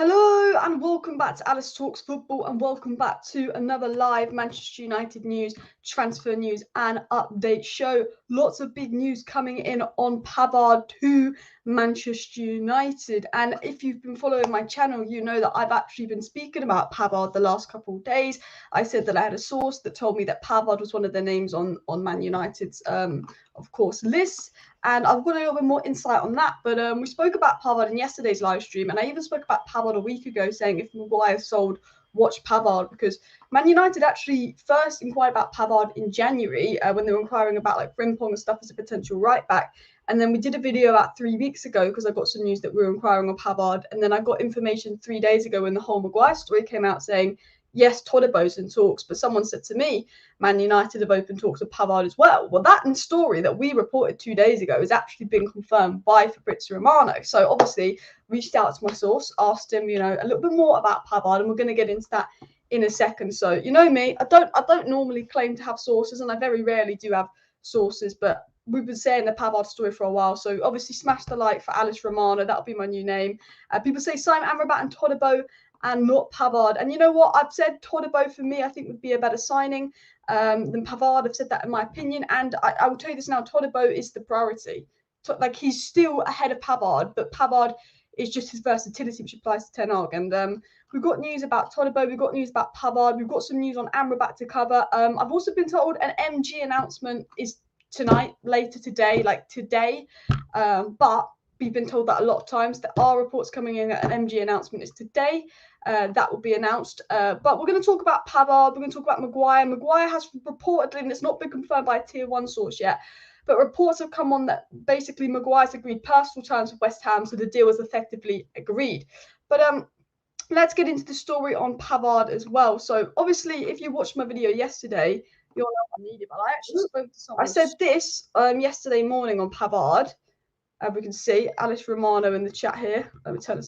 Hello and welcome back to Alice Talks Football and welcome back to another live Manchester United news, transfer news and update show. Lots of big news coming in on Pavard to Manchester United. And if you've been following my channel, you know that I've actually been speaking about Pavard the last couple of days. I said that I had a source that told me that Pavard was one of the names on Man United's, of course, list. And I've got a little bit more insight on that. But we spoke about Pavard in yesterday's live stream. And I even spoke about Pavard a week ago, saying if Maguire sold, watch Pavard. Because Man United actually first inquired about Pavard in January when they were inquiring about like Frimpong and stuff as a potential right back. And then we did a video about 3 weeks ago because I got some news that we were inquiring on Pavard. And then I got information 3 days ago when the whole Maguire story came out saying, yes, Todibo's in talks, but someone said to me, Man United have opened talks with Pavard as well. Well, that story that we reported 2 days ago has actually been confirmed by Fabrizio Romano. So obviously reached out to my source, asked him, a little bit more about Pavard, and we're going to get into that in a second. So you know me, I don't normally claim to have sources, and I very rarely do have sources, but we've been saying the Pavard story for a while. So obviously smash the like for Alice Romano. That'll be my new name. People say sign Amrabat and Todibo and not Pavard. And you know what? I've said Todibo for me, I think would be a better signing than Pavard. I've said that in my opinion. And I will tell you this now, Todibo is the priority. Like he's still ahead of Pavard, but Pavard is just his versatility, which applies to Ten Hag. And we've got news about Todibo. We've got news about Pavard. We've got some news on Amrabat to cover. I've also been told an MG announcement is tonight, later today, like today. But we've been told that a lot of times. There are reports coming in that an MG announcement is today. That will be announced. But we're going to talk about Pavard. We're going to talk about Maguire. Maguire has reportedly, and it's not been confirmed by a tier 1 source yet, but reports have come on that basically Maguire's agreed personal terms with West Ham, so the deal was effectively agreed. But let's get into the story on Pavard as well. So obviously, if you watched my video yesterday, you'll know what I needed. But I actually spoke to someone. I said this yesterday morning on Pavard. We can see Alice Romano in the chat here. Let me tell us.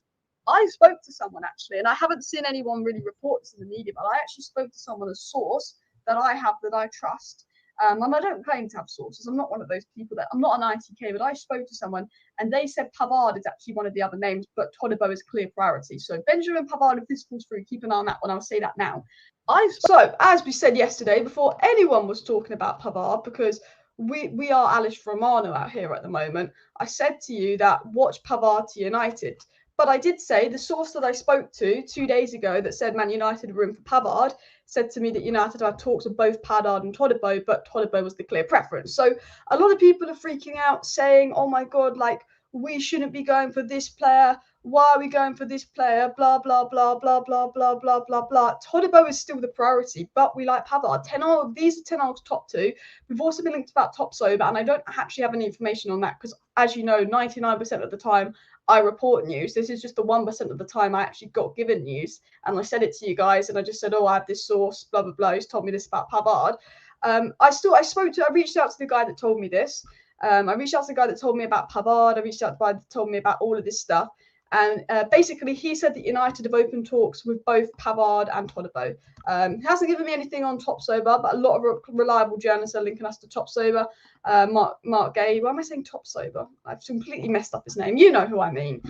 I spoke to someone actually, and I haven't seen anyone really report this in the media, but I actually spoke to someone, a source that I have that I trust. And I don't claim to have sources. I'm not one of those people I'm not an ITK, but I spoke to someone and they said Pavard is actually one of the other names, but Todibo is clear priority. So Benjamin Pavard, if this falls through, keep an eye on that one. I'll say that now. So as we said yesterday, before anyone was talking about Pavard, because we are Alice Romano out here at the moment, I said to you that watch Pavard to United. But I did say the source that I spoke to 2 days ago that said Man United were in for Pavard said to me that United had talks with both Pavard and Todibo, but Todibo was the clear preference. So a lot of people are freaking out saying, oh my God, like we shouldn't be going for this player. Why are we going for this player? Blah, blah, blah, blah, blah, blah, blah, blah, blah. Todibo is still the priority, but we like Pavard. These are Ten Hag's top two. We've also been linked about Topsoba, and I don't actually have any information on that because, as you know, 99% of the time I report news. This is just the 1% of the time I actually got given news. And I said it to you guys, and I just said, oh, I have this source, blah, blah, blah, who's told me this about Pavard. I reached out to the guy that told me this. I reached out to the guy that told me about Pavard. I reached out to the guy that told me about all of this stuff. And basically, he said that United have opened talks with both Pavard and Todibo. He hasn't given me anything on Topsoba, but a lot of reliable journalists are linking us to Topsoba. Mark Gay. Why am I saying Topsoba? I've completely messed up his name. You know who I mean.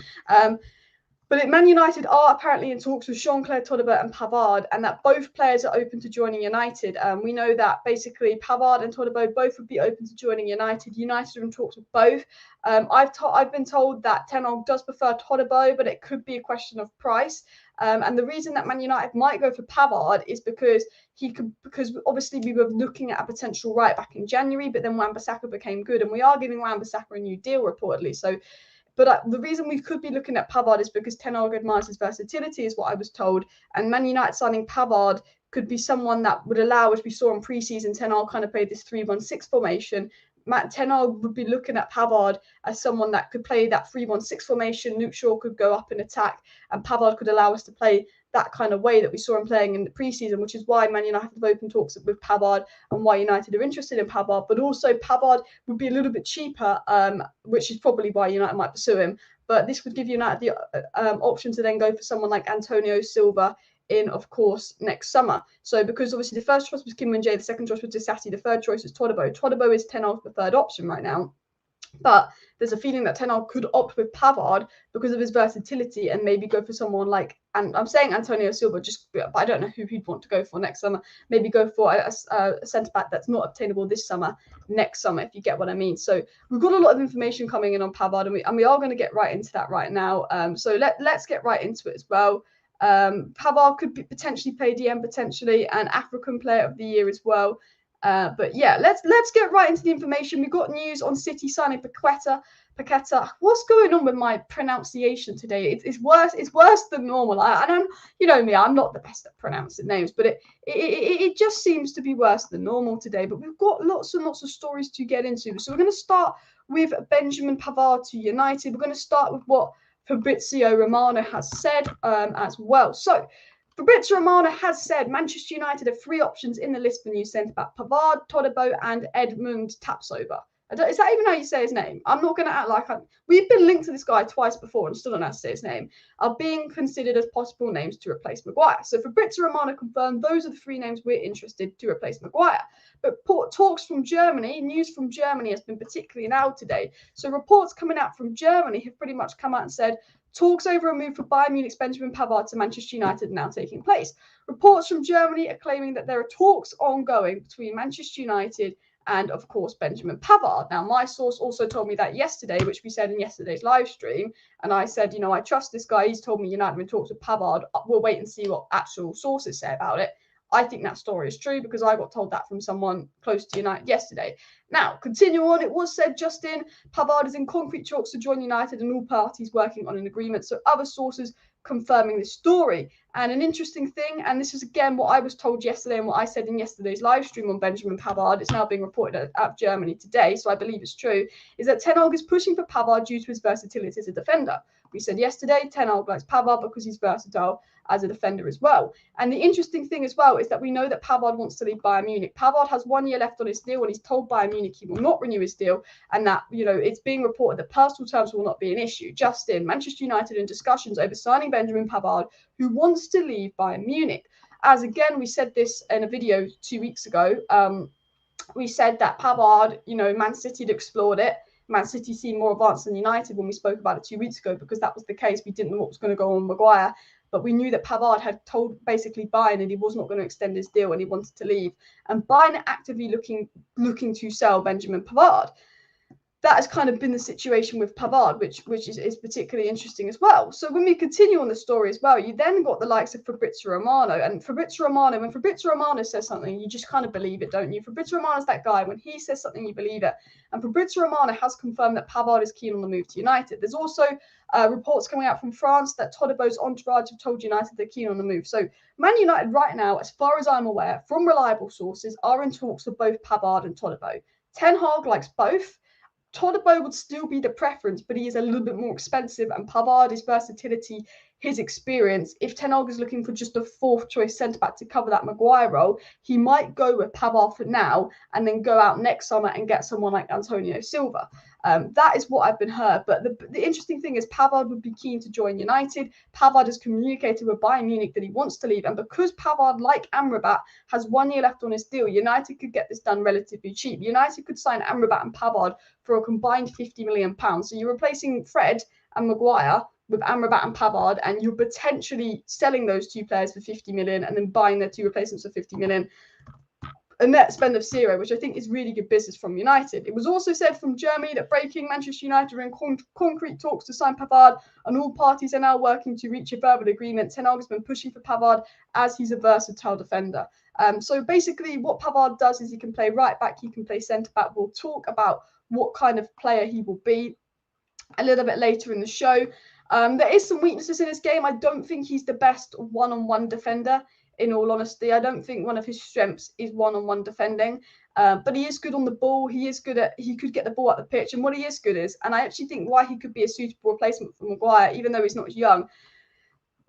But Man United are apparently in talks with Jean-Claude Todibo and Pavard, and that both players are open to joining United. We know that basically Pavard and Todibo both would be open to joining United. United are in talks with both. I've been told that Ten Hag does prefer Todibo, but it could be a question of price. And the reason that Man United might go for Pavard is because obviously we were looking at a potential right back in January, but then Wan-Bissaka became good, and we are giving Wan-Bissaka a new deal reportedly. But the reason we could be looking at Pavard is because Ten Hag admires his versatility, is what I was told. And Man United signing Pavard could be someone that would allow, as we saw in pre-season, Ten Hag kind of played this 3-1-6 formation. Ten Hag would be looking at Pavard as someone that could play that 3-1-6 formation. Luke Shaw could go up in attack, and Pavard could allow us to play that kind of way that we saw him playing in the preseason, which is why Man United have open talks with Pavard and why United are interested in Pavard. But also Pavard would be a little bit cheaper, which is probably why United might pursue him. But this would give United the option to then go for someone like Antonio Silva in, of course, next summer. So because obviously the first choice was Kim Min-jae, the second choice was Disasi, the third choice was Todibo. Todibo is Ten Hag's preferred option right now. But there's a feeling that Ten Hag could opt with Pavard because of his versatility and maybe go for someone like, and I'm saying Antonio Silva, but I don't know who he'd want to go for next summer. Maybe go for a centre-back that's not obtainable this summer, next summer, if you get what I mean. So we've got a lot of information coming in on Pavard, and we are going to get right into that right now. So let's get right into it as well. Pavard could potentially play DM potentially, and African Player of the Year as well. But yeah, let's get right into the information. We've got news on City signing Paqueta. What's going on with my pronunciation today? It's worse than normal. I don't, you know me, I'm not the best at pronouncing names, but it just seems to be worse than normal today. But we've got lots and lots of stories to get into. So we're going to start with Benjamin Pavard to United. We're going to start with what Fabrizio Romano has said as well. So Fabrizio Romano has said Manchester United have 3 options in the list for new centre-back: Pavard, Todibo and Edmund Tapsoba. Is that even how you say his name? I'm not going to act like we've been linked to this guy twice before and still don't know how to say his name. Are being considered as possible names to replace Maguire. So Fabrizio Romano confirmed those are the 3 names we're interested to replace Maguire. But talks from Germany, news from Germany has been particularly loud today. So reports coming out from Germany have pretty much come out and said talks over a move for Bayern Munich's Benjamin Pavard to Manchester United are now taking place. Reports from Germany are claiming that there are talks ongoing between Manchester United and, of course, Benjamin Pavard. Now, my source also told me that yesterday, which we said in yesterday's live stream, and I said, you know, I trust this guy. He's told me United in talks with Pavard. We'll wait and see what actual sources say about it. I think that story is true because I got told that from someone close to United yesterday. Now, continue on. It was said Justin Pavard is in concrete talks to join United and all parties working on an agreement. So other sources confirming this story. And an interesting thing, and this is again what I was told yesterday and what I said in yesterday's live stream on Benjamin Pavard, it's now being reported out of Germany today, so I believe it's true, is that Ten Hag is pushing for Pavard due to his versatility as a defender. We said yesterday, Ten Hag likes Pavard because he's versatile as a defender as well. And the interesting thing as well is that we know that Pavard wants to leave Bayern Munich. Pavard has 1 year left on his deal and he's told Bayern Munich he will not renew his deal, and that, you know, it's being reported that personal terms will not be an issue. Justin, Manchester United in discussions over signing Benjamin Pavard, who wants to leave Bayern Munich. As again, we said this in a video 2 weeks ago. We said that Pavard, you know, Man City had explored it. Man City seemed more advanced than United when we spoke about it 2 weeks ago because that was the case. We didn't know what was going to go on with Maguire, but we knew that Pavard had told basically Bayern that he was not going to extend his deal and he wanted to leave. And Bayern are actively looking to sell Benjamin Pavard. That has kind of been the situation with Pavard, which is particularly interesting as well. So when we continue on the story as well, you then got the likes of Fabrizio Romano. And Fabrizio Romano, when Fabrizio Romano says something, you just kind of believe it, don't you? Fabrizio Romano's that guy. When he says something, you believe it. And Fabrizio Romano has confirmed that Pavard is keen on the move to United. There's also reports coming out from France that Todibo's entourage have told United they're keen on the move. So Man United right now, as far as I'm aware, from reliable sources, are in talks with both Pavard and Todibo. Ten Hag likes both. Todibo would still be the preference, but he is a little bit more expensive, and Pavard, his versatility, his experience. If Ten Hag is looking for just a 4th choice centre-back to cover that Maguire role, he might go with Pavard for now and then go out next summer and get someone like Antonio Silva. That is what I've been heard. But the interesting thing is Pavard would be keen to join United. Pavard has communicated with Bayern Munich that he wants to leave. And because Pavard, like Amrabat, has 1 year left on his deal, United could get this done relatively cheap. United could sign Amrabat and Pavard for a combined £50 million. So you're replacing Fred and Maguire with Amrabat and Pavard, and you're potentially selling those 2 players for 50 million and then buying their 2 replacements for 50 million. A net spend of 0, which I think is really good business from United. It was also said from Germany that breaking Manchester United are in concrete talks to sign Pavard, and all parties are now working to reach a verbal agreement. Ten Hag has been pushing for Pavard as he's a versatile defender. So basically what Pavard does is he can play right back, he can play centre back. We'll talk about what kind of player he will be a little bit later in the show. There is some weaknesses in his game. I don't think he's the best one-on-one defender. In all honesty, I don't think one of his strengths is one-on-one defending, but he is good on the ball. He could get the ball up the pitch, and what he is good is, and I actually think why he could be a suitable replacement for Maguire, even though he's not as young,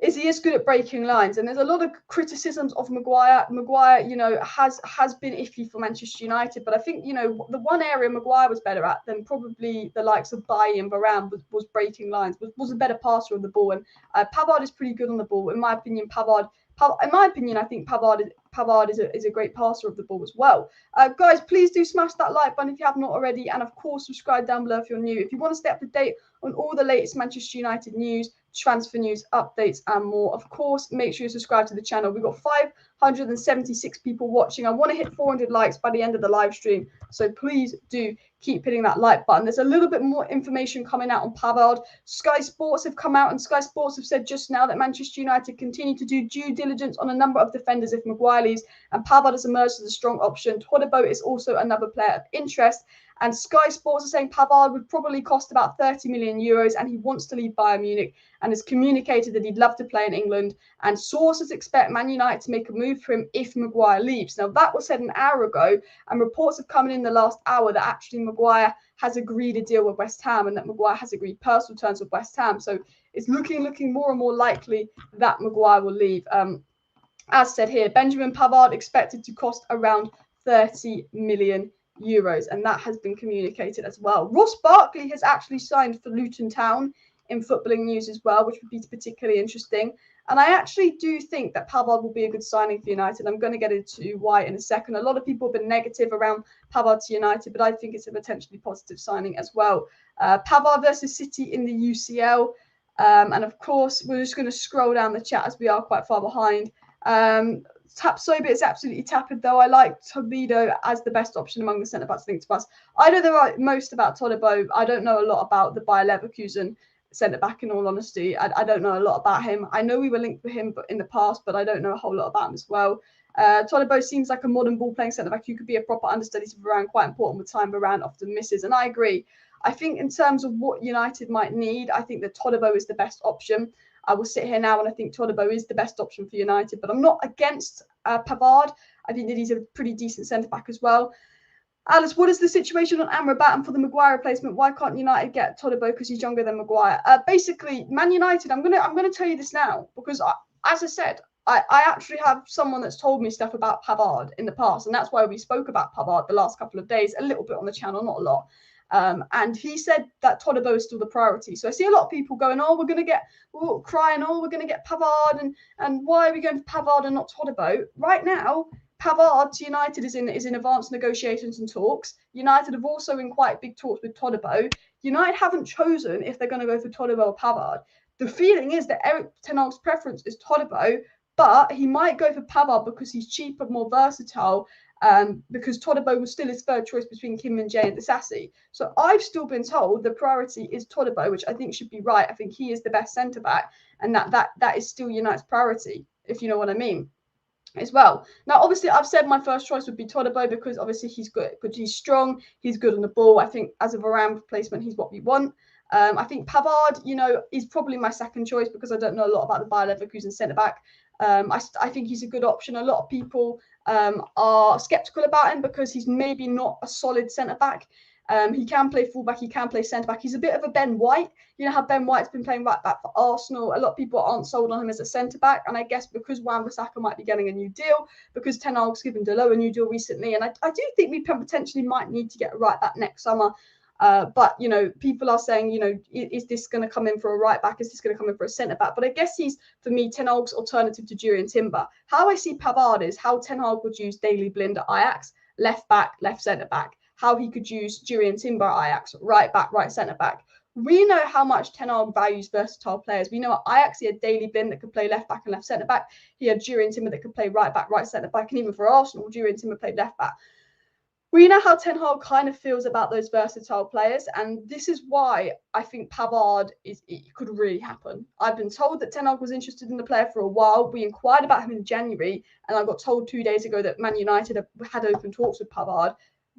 is he is good at breaking lines. And there's a lot of criticisms of Maguire. Maguire, you know, has been iffy for Manchester United, but I think, you know, the one area Maguire was better at than probably the likes of Bailly and Varane was breaking lines, was a better passer on the ball. And Pavard is pretty good on the ball. In my opinion, Pavard In my opinion, I think Pavard is a great passer of the ball as well. Guys, please do smash that like button if you have not already, and of course subscribe down below if you're new. If you want to stay up to date on all the latest Manchester United news, transfer news, updates, and more, of course, make sure you subscribe to the channel. We've got 576 people watching. I want to hit 400 likes by the end of the live stream, so please do keep hitting that like button. There's a little bit more information coming out on Pavard. Sky Sports have come out, and Sky Sports have said just now that Manchester United continue to do due diligence on a number of defenders if Maguire leaves, and Pavard has emerged as a strong option. Todibo is also another player of interest, and Sky Sports are saying Pavard would probably cost about 30 million euros, and he wants to leave Bayern Munich and has communicated that he'd love to play in England, and sources expect Man United to make a move for him if Maguire leaves. Now, that was said an hour ago, and reports have come in the last hour that actually Maguire has agreed a deal with West Ham, and that Maguire has agreed personal terms with West Ham. So it's looking more and more likely that Maguire will leave. As said here, Benjamin Pavard expected to cost around 30 million euros, and that has been communicated as well. Ross Barkley has actually signed for Luton Town in footballing news as well, which would be particularly interesting. And I actually do think that Pavard will be a good signing for United. I'm going to get into why in a second. A lot of people have been negative around Pavard to United, but I think it's a potentially positive signing as well. Pavard versus City in the UCL. And of course, we're just going to scroll down the chat as we are quite far behind. Tapsoba is absolutely tapped, though. I like Todido as the best option among the centre-backs linked to us. I know the most about Todibo. I don't know a lot about the Bayer Leverkusen centre-back, in all honesty. I don't know a lot about him. I know we were linked with him in the past, but I don't know a whole lot about him as well. Todibo seems like a modern ball-playing centre-back who could be a proper understudy to Varane, quite important with time Varane often misses. And I agree. I think in terms of what United might need, I think that Todibo is the best option. I will sit here now and I think Todibo is the best option for United, but I'm not against Pavard. I think that he's a pretty decent centre-back as well. Alice, what is the situation on Amrabat and for the Maguire replacement? Why can't United get Todibo because he's younger than Maguire? Basically, Man United, I'm gonna tell you this now because as I said, I actually have someone that's told me stuff about Pavard in the past, and that's why we spoke about Pavard the last couple of days, a little bit on the channel, not a lot. And he said that Todibo is still the priority. So I see a lot of people going, oh, we're going to get Pavard, and why are we going for Pavard and not Todibo? Right now, Pavard to United is in advanced negotiations and talks. United have also in quite big talks with Todibo. United haven't chosen if they're going to go for Todibo or Pavard. The feeling is that Erik ten Hag's preference is Todibo, but he might go for Pavard because he's cheaper, more versatile, because Todibo was still his third choice between Kim Min-jae and Disasi. So I've still been told the priority is Todibo, which I think should be right. I think he is the best centre-back, and that is still United's priority, if you know what I mean, as well. Now, obviously, I've said my first choice would be Todibo because obviously he's good, he's strong, he's good on the ball. I think as a Varane replacement, he's what we want. I think Pavard, is probably my second choice because I don't know a lot about the Bayer Leverkusen centre-back. I think he's a good option. A lot of people are sceptical about him because he's maybe not a solid centre-back. He can play fullback, he can play centre-back. He's a bit of a Ben White. You know how Ben White's been playing right back for Arsenal. A lot of people aren't sold on him as a centre-back. And I guess because Wan-Bissaka might be getting a new deal, because Ten Hag's given Delo a new deal recently. And I do think we potentially might need to get a right back next summer. But, people are saying, is this going to come in for a right back? Is this going to come in for a centre back? But I guess he's, for me, Ten Hag's alternative to Jurriën Timber. How I see Pavard is how Ten Hag would use Daley Blind at Ajax, left back, left centre back. How he could use Jurriën Timber at Ajax, right back, right centre back. We know how much Ten Hag values versatile players. We know at Ajax he had Daley Blind that could play left back and left centre back. He had Jurriën Timber that could play right back, right centre back. And even for Arsenal, Jurriën Timber played left back. We know how Ten Hag kind of feels about those versatile players, and this is why I think Pavard it could really happen. I've been told that Ten Hag was interested in the player for a while. We inquired about him in January, and I got told 2 days ago that Man United had open talks with Pavard.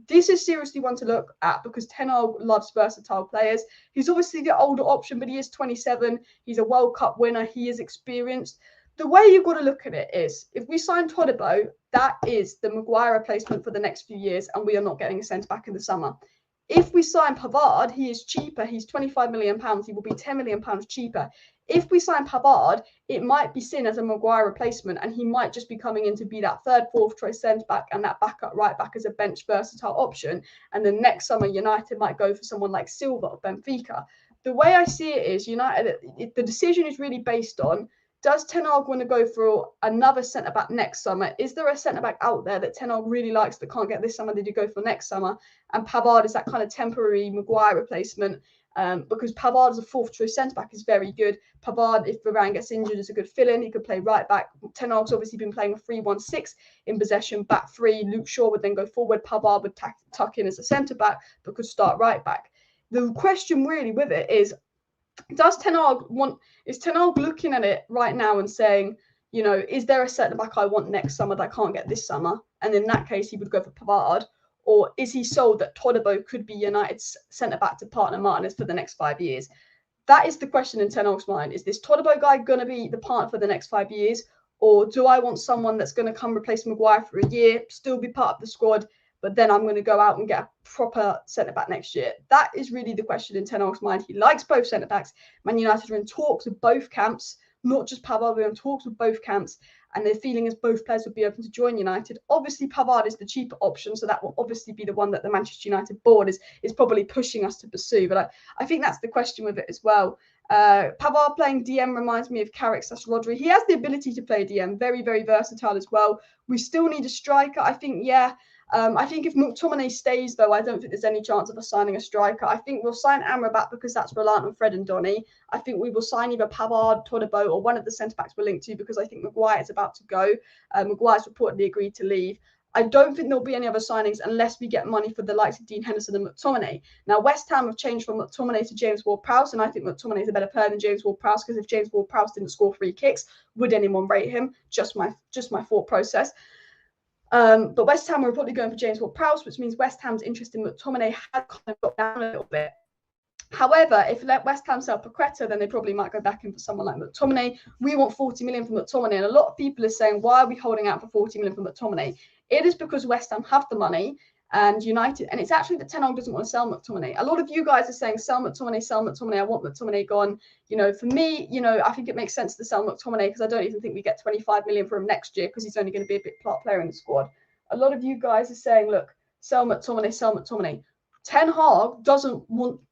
This is seriously one to look at because Ten Hag loves versatile players. He's obviously the older option, but he is 27. He's a World Cup winner. He is experienced. The way you've got to look at it is, if we sign Todibo, that is the Maguire replacement for the next few years, and we are not getting a centre-back in the summer. If we sign Pavard, he is cheaper. He's £25 million. He will be £10 million cheaper. If we sign Pavard, it might be seen as a Maguire replacement, and he might just be coming in to be that third, fourth choice centre-back and that backup right back as a bench versatile option. And then next summer, United might go for someone like Silva or Benfica. The way I see it is, United, the decision is really based on, Does Ten Hag want to go for another centre-back next summer? Is there a centre-back out there that Ten Hag really likes that can't get this summer that you go for next summer? And Pavard is that kind of temporary Maguire replacement, because Pavard as a fourth choice centre-back is very good. Pavard, if Varane gets injured, is a good fill-in. He could play right back. Ten Hag's obviously been playing a 3-1-6 in possession, back three. Luke Shaw would then go forward. Pavard would tuck in as a centre-back, but could start right back. The question really with it is, is Ten Hag looking at it right now and saying, is there a centre-back I want next summer that I can't get this summer? And in that case, he would go for Pavard. Or is he sold that Todibo could be United's centre-back to partner Martinez for the next 5 years? That is the question in Ten Hag's mind. Is this Todibo guy going to be the partner for the next 5 years? Or do I want someone that's going to come replace Maguire for a year, still be part of the squad, but then I'm going to go out and get a proper centre-back next year? That is really the question in Ten Hag's mind. He likes both centre-backs. Man United are in talks with both camps, not just Pavard, we're in talks with both camps, and their feeling is both players would be open to join United. Obviously, Pavard is the cheaper option, so that will obviously be the one that the Manchester United board is probably pushing us to pursue. But I think that's the question with it as well. Pavard playing DM reminds me of Carrick/Rodri. He has the ability to play DM, very, very versatile as well. We still need a striker. I think if McTominay stays, though, I don't think there's any chance of us signing a striker. I think we'll sign Amrabat because that's reliant on Fred and Donny. I think we will sign either Pavard, Todibo, or one of the centre-backs we're linked to, because I think Maguire is about to go. Maguire's reportedly agreed to leave. I don't think there'll be any other signings unless we get money for the likes of Dean Henderson and McTominay. Now, West Ham have changed from McTominay to James Ward-Prowse, and I think McTominay is a better player than James Ward-Prowse, because if James Ward-Prowse didn't score free kicks, would anyone rate him? Just my thought process. But West Ham are reportedly going for James Ward-Prowse, which means West Ham's interest in McTominay had kind of got down a little bit. However, if West Ham sell Paqueta, then they probably might go back in for someone like McTominay. We want 40 million for McTominay, and a lot of people are saying, why are we holding out for 40 million for McTominay? It is because West Ham have the money and United, and it's actually that Ten Hag doesn't want to sell McTominay. A lot of you guys are saying, sell McTominay, I want McTominay gone. For me, I think it makes sense to sell McTominay, because I don't even think we get 25 million for him next year, because he's only going to be a bit part player in the squad. A lot of you guys are saying, look, sell McTominay. Ten Hag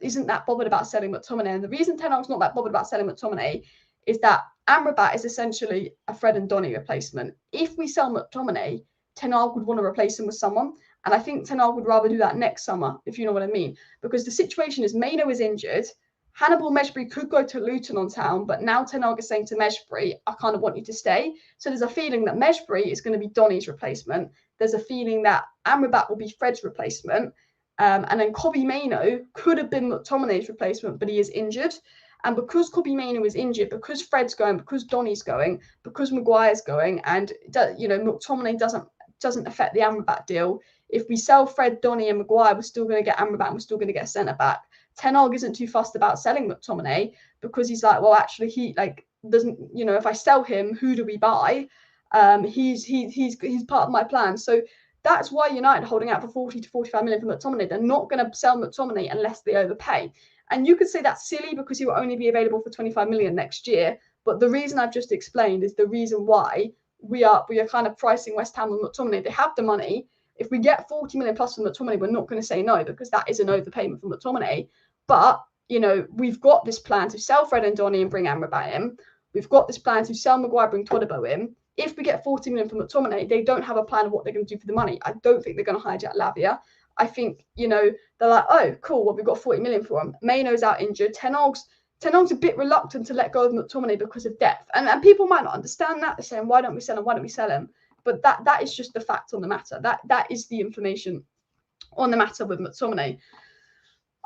isn't that bothered about selling McTominay. And the reason Ten Hag's not that bothered about selling McTominay is that Amrabat is essentially a Fred and Donny replacement. If we sell McTominay, Ten Hag would want to replace him with someone. And I think Ten Hag would rather do that next summer, if you know what I mean. Because the situation is Maino is injured. Hannibal Mejbri could go to Luton on town, but now Ten Hag is saying to Mejbri, I kind of want you to stay. So there's a feeling that Mejbri is going to be Donny's replacement. There's a feeling that Amrabat will be Fred's replacement. And then Kobbie Mainoo could have been McTominay's replacement, but he is injured. And because Kobbie Mainoo is injured, because Fred's going, because Donny's going, because Maguire's going, and McTominay doesn't affect the Amrabat deal. If we sell Fred, Donny, and Maguire, we're still going to get Amrabat, and we're still going to get a centre back. Ten Hag isn't too fussed about selling McTominay, because he's like, well, actually, he doesn't. If I sell him, who do we buy? He's part of my plan. So that's why United are holding out for 40 to 45 million for McTominay. They're not going to sell McTominay unless they overpay. And you could say that's silly, because he will only be available for 25 million next year. But the reason I've just explained is the reason why we are kind of pricing West Ham and McTominay. They have the money. If we get 40 million plus from McTominay, we're not going to say no, because that is an overpayment for McTominay. But, we've got this plan to sell Fred and Donny and bring Amrabat in. We've got this plan to sell Maguire, bring Todibo in. If we get 40 million from McTominay, they don't have a plan of what they're going to do for the money. I don't think they're going to hijack Lavia. I think, they're like, oh, cool, well, we've got 40 million for him. Maino's out injured. Ten Hag's a bit reluctant to let go of McTominay because of depth. And people might not understand that. They're saying, why don't we sell him? Why don't we sell him? But that is just the fact on the matter. That is the information on the matter with McTominay.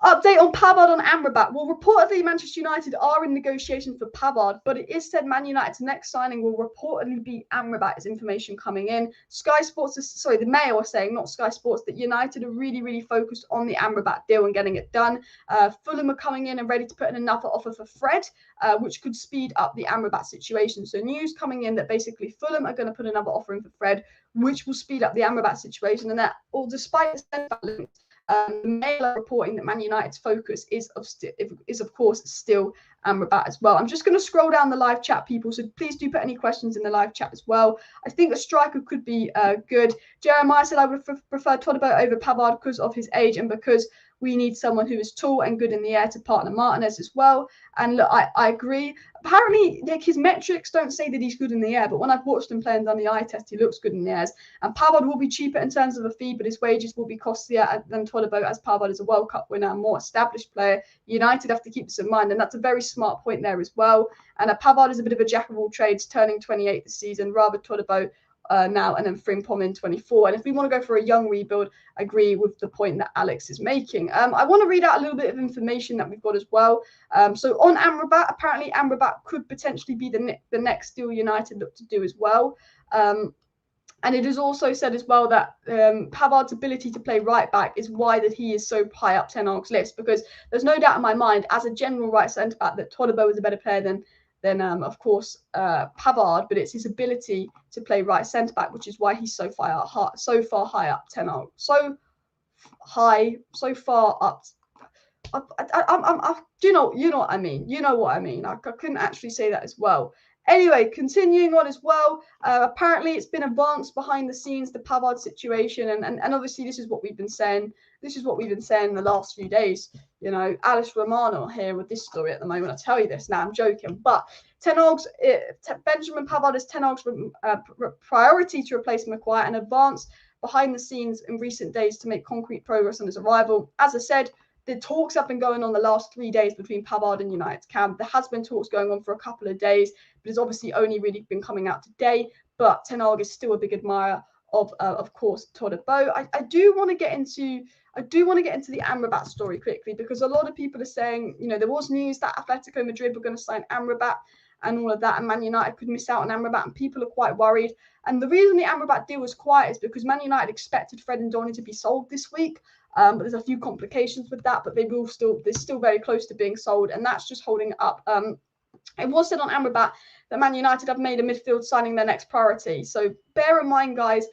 Update on Pavard on Amrabat. Well, reportedly, Manchester United are in negotiations for Pavard, but it is said Man United's next signing will reportedly be Amrabat, is information coming in. The Mail are saying, not Sky Sports, that United are really, really focused on the Amrabat deal and getting it done. Fulham are coming in and ready to put in another offer for Fred, which could speed up the Amrabat situation. So news coming in that basically Fulham are going to put another offer in for Fred, which will speed up the Amrabat situation. And that, despite the links, the Mail are reporting that Man United's focus is of course still Amrabat as well. I'm just going to scroll down the live chat, people, so please do put any questions in the live chat as well. I think a striker could be good. Jeremiah said I would prefer Todibo over Pavard because of his age and because we need someone who is tall and good in the air to partner Martinez as well. And look, I agree. Apparently, like, his metrics don't say that he's good in the air, but when I've watched him play and done the eye test, he looks good in the airs. And Pavard will be cheaper in terms of a fee, but his wages will be costlier than Todibo, as Pavard is a World Cup winner, a more established player. United have to keep this in mind, and that's a very smart point there as well. And Pavard is a bit of a jack of all trades, turning 28 this season, rather Todibo now, and then Frimpong in 24. And if we want to go for a young rebuild, I agree with the point that Alex is making. I want to read out a little bit of information that we've got as well. So on Amrabat, apparently Amrabat could potentially be the next deal United look to do as well. And it is also said as well that Pavard's ability to play right back is why that he is so high up Ten Hag's list, because there's no doubt in my mind, as a general right centre back, that Todibo is a better player than of course Pavard, but it's his ability to play right centre back, which is why he's so far high up Ten Hag, so far up. You know what I mean. You know what I mean. I couldn't actually say that as well. Anyway, continuing on as well, apparently it's been advanced behind the scenes, the Pavard situation, and obviously this is what we've been saying. This is what we've been saying the last few days. You know, Alice Romano here with this story at the moment. I tell you this now, I'm joking, but Benjamin Pavard is Ten Hag's priority to replace Maguire and advance behind the scenes in recent days to make concrete progress on his arrival. As I said, the talks have been going on the last 3 days between Pavard and United's camp. There has been talks going on for a couple of days, but it's obviously only really been coming out today. But Ten Hag is still a big admirer of course, Todibo. I do want to get into the Amrabat story quickly, because a lot of people are saying, you know, there was news that Atletico Madrid were going to sign Amrabat and all of that, and Man United could miss out on Amrabat, and people are quite worried. And the reason the Amrabat deal was quiet is because Man United expected Fred and Donny to be sold this week. But there's a few complications with that, but they're still very close to being sold, and that's just holding it up. It was said on Amrabat that Man United have made a midfield signing their next priority. So bear in mind, guys,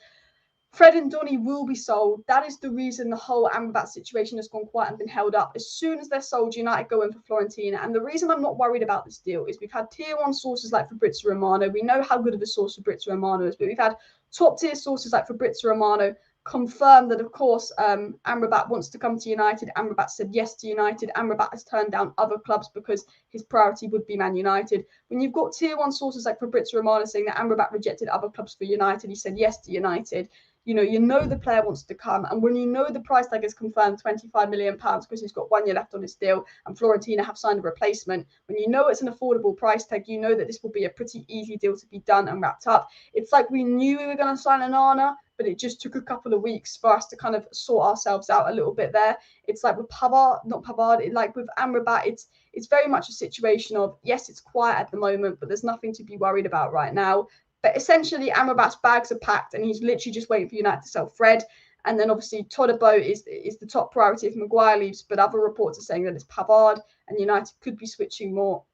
Fred and Donny will be sold. That is the reason the whole Amrabat situation has gone quiet and been held up. As soon as they're sold, United go in for Fiorentina. And the reason I'm not worried about this deal is we've had tier one sources like Fabrizio Romano. We know how good of a source Fabrizio Romano is, but we've had top tier sources like Fabrizio Romano confirmed that, of course, Amrabat wants to come to United. Amrabat said yes to United. Amrabat has turned down other clubs because his priority would be Man United. When you've got tier one sources like Fabrizio Romano saying that Amrabat rejected other clubs for United, he said yes to United. You know the player wants to come, and when you know the price tag is confirmed, £25 million, because he's got 1 year left on his deal, and Fiorentina have signed a replacement. When you know it's an affordable price tag, you know that this will be a pretty easy deal to be done and wrapped up. It's like we knew we were going to sign Onana, but it just took a couple of weeks for us to kind of sort ourselves out a little bit there. It's like with like with Amrabat, it's very much a situation of, yes, it's quiet at the moment, but there's nothing to be worried about right now. But essentially, Amrabat's bags are packed, and he's literally just waiting for United to sell Fred. And then obviously Todibo is the top priority if Maguire leaves, but other reports are saying that it's Pavard, and United could be switching more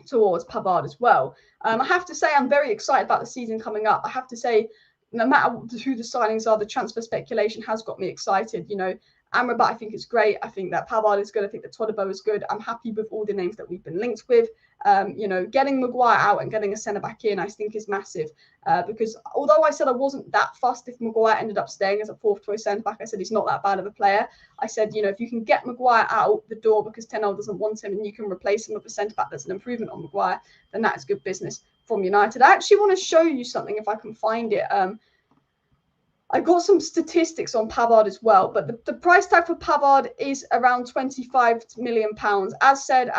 towards Pavard as well. I have to say I'm very excited about the season coming up. I have to say, no matter who the signings are, the transfer speculation has got me excited. You know, Amrabat, I think is great. I think that Pavard is good. I think that Todibo is good. I'm happy with all the names that we've been linked with. You know, getting Maguire out and getting a centre back in, I think is massive. Because although I said I wasn't that fussed if Maguire ended up staying as a fourth choice centre back, I said he's not that bad of a player. I said, you know, if you can get Maguire out the door because Ten Hag doesn't want him, and you can replace him with a centre back that's an improvement on Maguire, then that is good business from United. I actually want to show you something if I can find it. I got some statistics on Pavard as well, but the price tag for Pavard is around £25 million. As said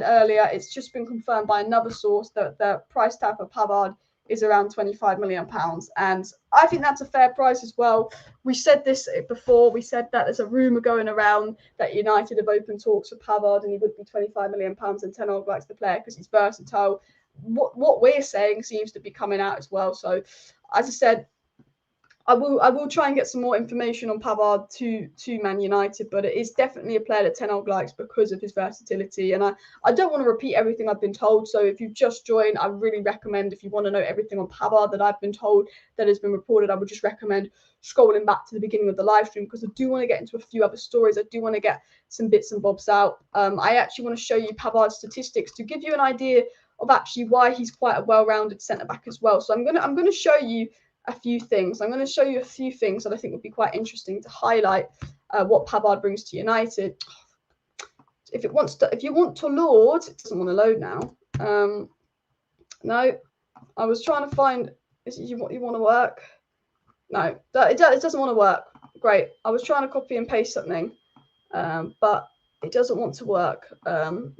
earlier, it's just been confirmed by another source that the price tag for Pavard is around £25 million. And I think that's a fair price as well. We said this before. We said that there's a rumour going around that United have opened talks with Pavard and he would be £25 million, and Ten Hag likes the player because he's versatile. What we're saying seems to be coming out as well. So, as I said, I will try and get some more information on Pavard to Man United, but it is definitely a player that Ten Hag likes because of his versatility. And I don't want to repeat everything I've been told. So if you've just joined, I really recommend, if you want to know everything on Pavard that I've been told that has been reported, I would just recommend scrolling back to the beginning of the live stream, because I do want to get into a few other stories. I do want to get some bits and bobs out. I actually want to show you Pavard's statistics to give you an idea of actually why he's quite a well-rounded centre-back as well. So I'm going to show you a few things. I'm going to show you a few things that I think would be quite interesting to highlight what Pavard brings to United. If you want to load, it doesn't want to load now. No, I was trying to find. Is it you want to work? No, it doesn't want to work. Great. I was trying to copy and paste something, but it doesn't want to work. I've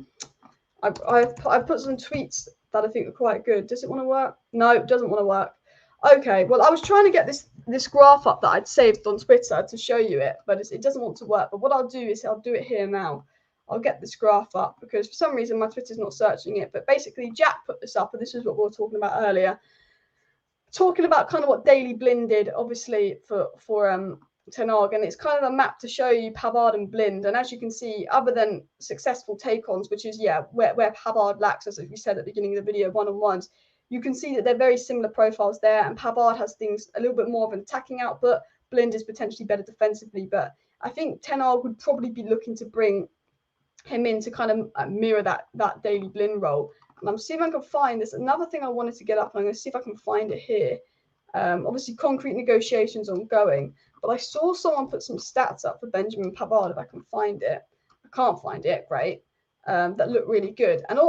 put some tweets that I think are quite good. Does it want to work? No, it doesn't want to work. Okay, well, I was trying to get this graph up that I'd saved on Twitter to show you it, but it doesn't want to work. But what I'll do is I'll do it here now. I'll get this graph up because for some reason my Twitter's not searching it. But basically, Jack put this up, and this is what we were talking about earlier. Talking about kind of what Daley Blind did, obviously, for Ten Hag, and it's kind of a map to show you Pavard and Blind. And as you can see, other than successful take-ons, which is, where Pavard lacks, as we said at the beginning of the video, one-on-ones, you can see that they're very similar profiles there. And Pavard has things a little bit more of an attacking output. Blind is potentially better defensively. But I think Ten Hag would probably be looking to bring him in to kind of mirror that Daley Blind role. And I'm seeing if I can find this. Another thing I wanted to get up, and I'm going to see if I can find it here. Obviously, concrete negotiations ongoing. But I saw someone put some stats up for Benjamin Pavard, if I can find it. I can't find it, great. That look really good. And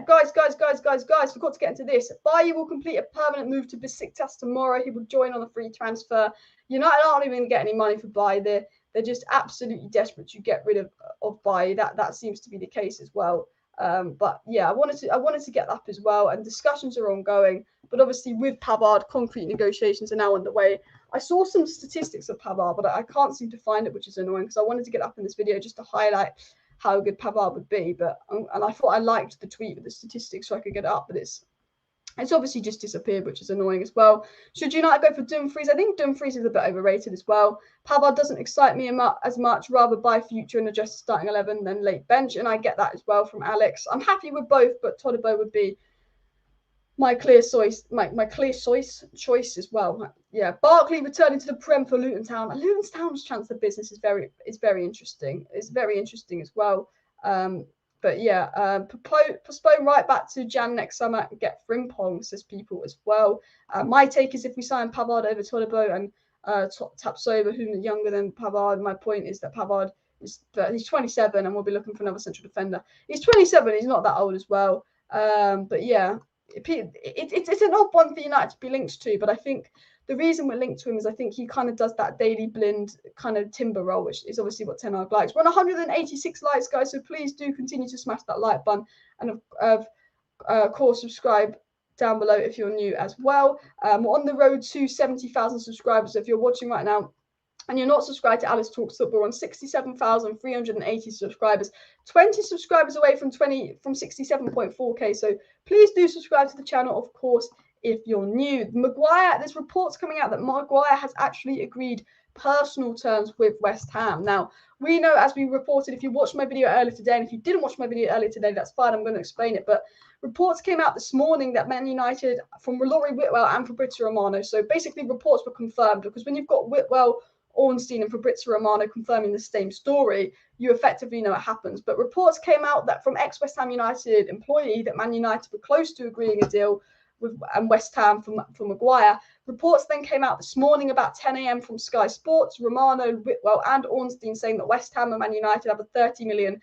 guys, forgot to get into this. Bailly will complete a permanent move to Besiktas tomorrow. He will join on a free transfer. United aren't even going to get any money for Bailly. They're just absolutely desperate to get rid of Bailly. That seems to be the case as well. But yeah, I wanted to get up as well, and discussions are ongoing. But obviously, with Pavard, concrete negotiations are now underway. I saw some statistics of Pavard, but I can't seem to find it, which is annoying because I wanted to get up in this video just to highlight how good Pavard would be. And I thought I liked the tweet with the statistics so I could get it up, but it's obviously just disappeared, which is annoying as well. Should United go for Dumfries? I think Dumfries is a bit overrated as well. Pavard doesn't excite me as much. Rather buy future and adjust starting 11 than late bench, and I get that as well from Alex. I'm happy with both, but Todibo would be my clear choice as well. Yeah, Barkley returning to the Prem for Luton Town. Luton Town's transfer business is very interesting. It's very interesting as well. But yeah, postpone right back to Jan next summer and get Frimpong, says people as well. My take is if we sign Pavard over Todibo and Tapsoba, who's younger than Pavard, my point is that Pavard he's 27 and we'll be looking for another central defender. He's 27, he's not that old as well. But yeah, it's an odd one for United to be linked to, but I think the reason we're linked to him is I think he kind of does that Daley Blind kind of timber role, which is obviously what Ten Hag likes. We're on 186 likes, guys, so please do continue to smash that like button, and of course subscribe down below if you're new as well. We're on the road to 70,000 subscribers. So if you're watching right now and you're not subscribed to Alice Talks Football, on 67,380 subscribers, 20 subscribers away from 67.4k. So please do subscribe to the channel, of course, if you're new. Maguire, there's reports coming out that Maguire has actually agreed personal terms with West Ham. Now, we know, as we reported, if you watched my video earlier today, and if you didn't watch my video earlier today, that's fine, I'm going to explain it. But reports came out this morning that Man United, from Laurie Whitwell and Fabrizio Romano, so basically reports were confirmed, because when you've got Whitwell, Ornstein and Fabrizio Romano confirming the same story, you effectively know what happens. But reports came out that from ex-West Ham United employee that Man United were close to agreeing a deal with West Ham for Maguire. Reports then came out this morning about 10 a.m. from Sky Sports, Romano, Whitwell and Ornstein saying that West Ham and Man United have a 30 million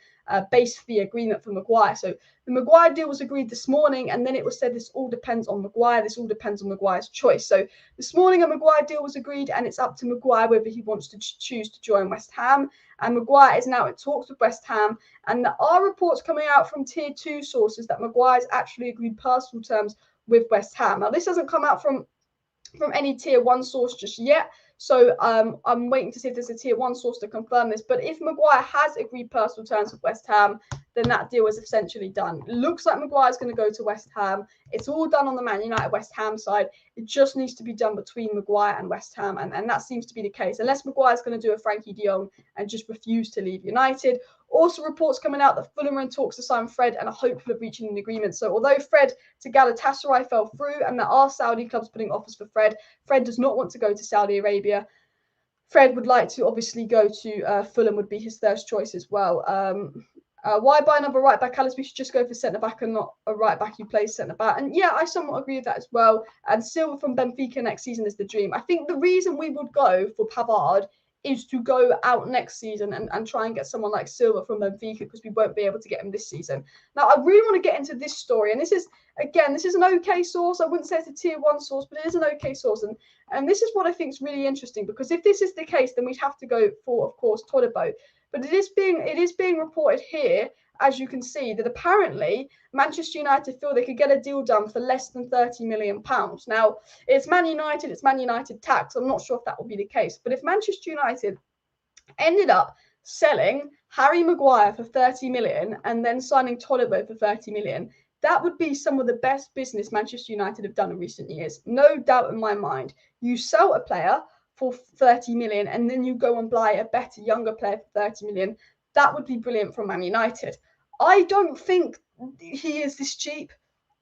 base fee agreement for Maguire. So the Maguire deal was agreed this morning, and then it was said this all depends on Maguire. This all depends on Maguire's choice. So this morning a Maguire deal was agreed, and it's up to Maguire whether he wants to choose to join West Ham. And Maguire is now in talks with West Ham, and there are reports coming out from Tier 2 sources that Maguire's actually agreed personal terms with West Ham. Now, this hasn't come out from any Tier 1 source just yet, so I'm waiting to see if there's a Tier 1 source to confirm this. But if Maguire has agreed personal terms with West Ham, then that deal is essentially done. It looks like Maguire's going to go to West Ham. It's all done on the Man United West Ham side. It just needs to be done between Maguire and West Ham, and that seems to be the case, unless Maguire's going to do a Frankie de Jong and just refuse to leave United. Also, reports coming out that Fulham are in talks to sign Fred and are hopeful of reaching an agreement. So although Fred to Galatasaray fell through, and there are Saudi clubs putting offers for Fred, Fred does not want to go to Saudi Arabia. Fred would like to obviously go to Fulham, would be his first choice as well. Why buy another right back, Alice? We should just go for centre back and not a right back who plays centre back. And yeah, I somewhat agree with that as well. And Silva from Benfica next season is the dream. I think the reason we would go for Pavard is to go out next season and try and get someone like Silva from Benfica, because we won't be able to get him this season. Now, I really want to get into this story, and this is an okay source. I wouldn't say it's a tier 1 source, but it is an okay source, and this is what I think is really interesting, because if this is the case, then we'd have to go for, of course, Todibo. But it is being reported here, as you can see, that apparently Manchester United feel they could get a deal done for less than £30 million. Now, it's Man United tax. I'm not sure if that will be the case. But if Manchester United ended up selling Harry Maguire for 30 million and then signing Todibo for 30 million, that would be some of the best business Manchester United have done in recent years. No doubt in my mind. You sell a player for 30 million and then you go and buy a better, younger player for 30 million. That would be brilliant for Man United. I don't think he is this cheap.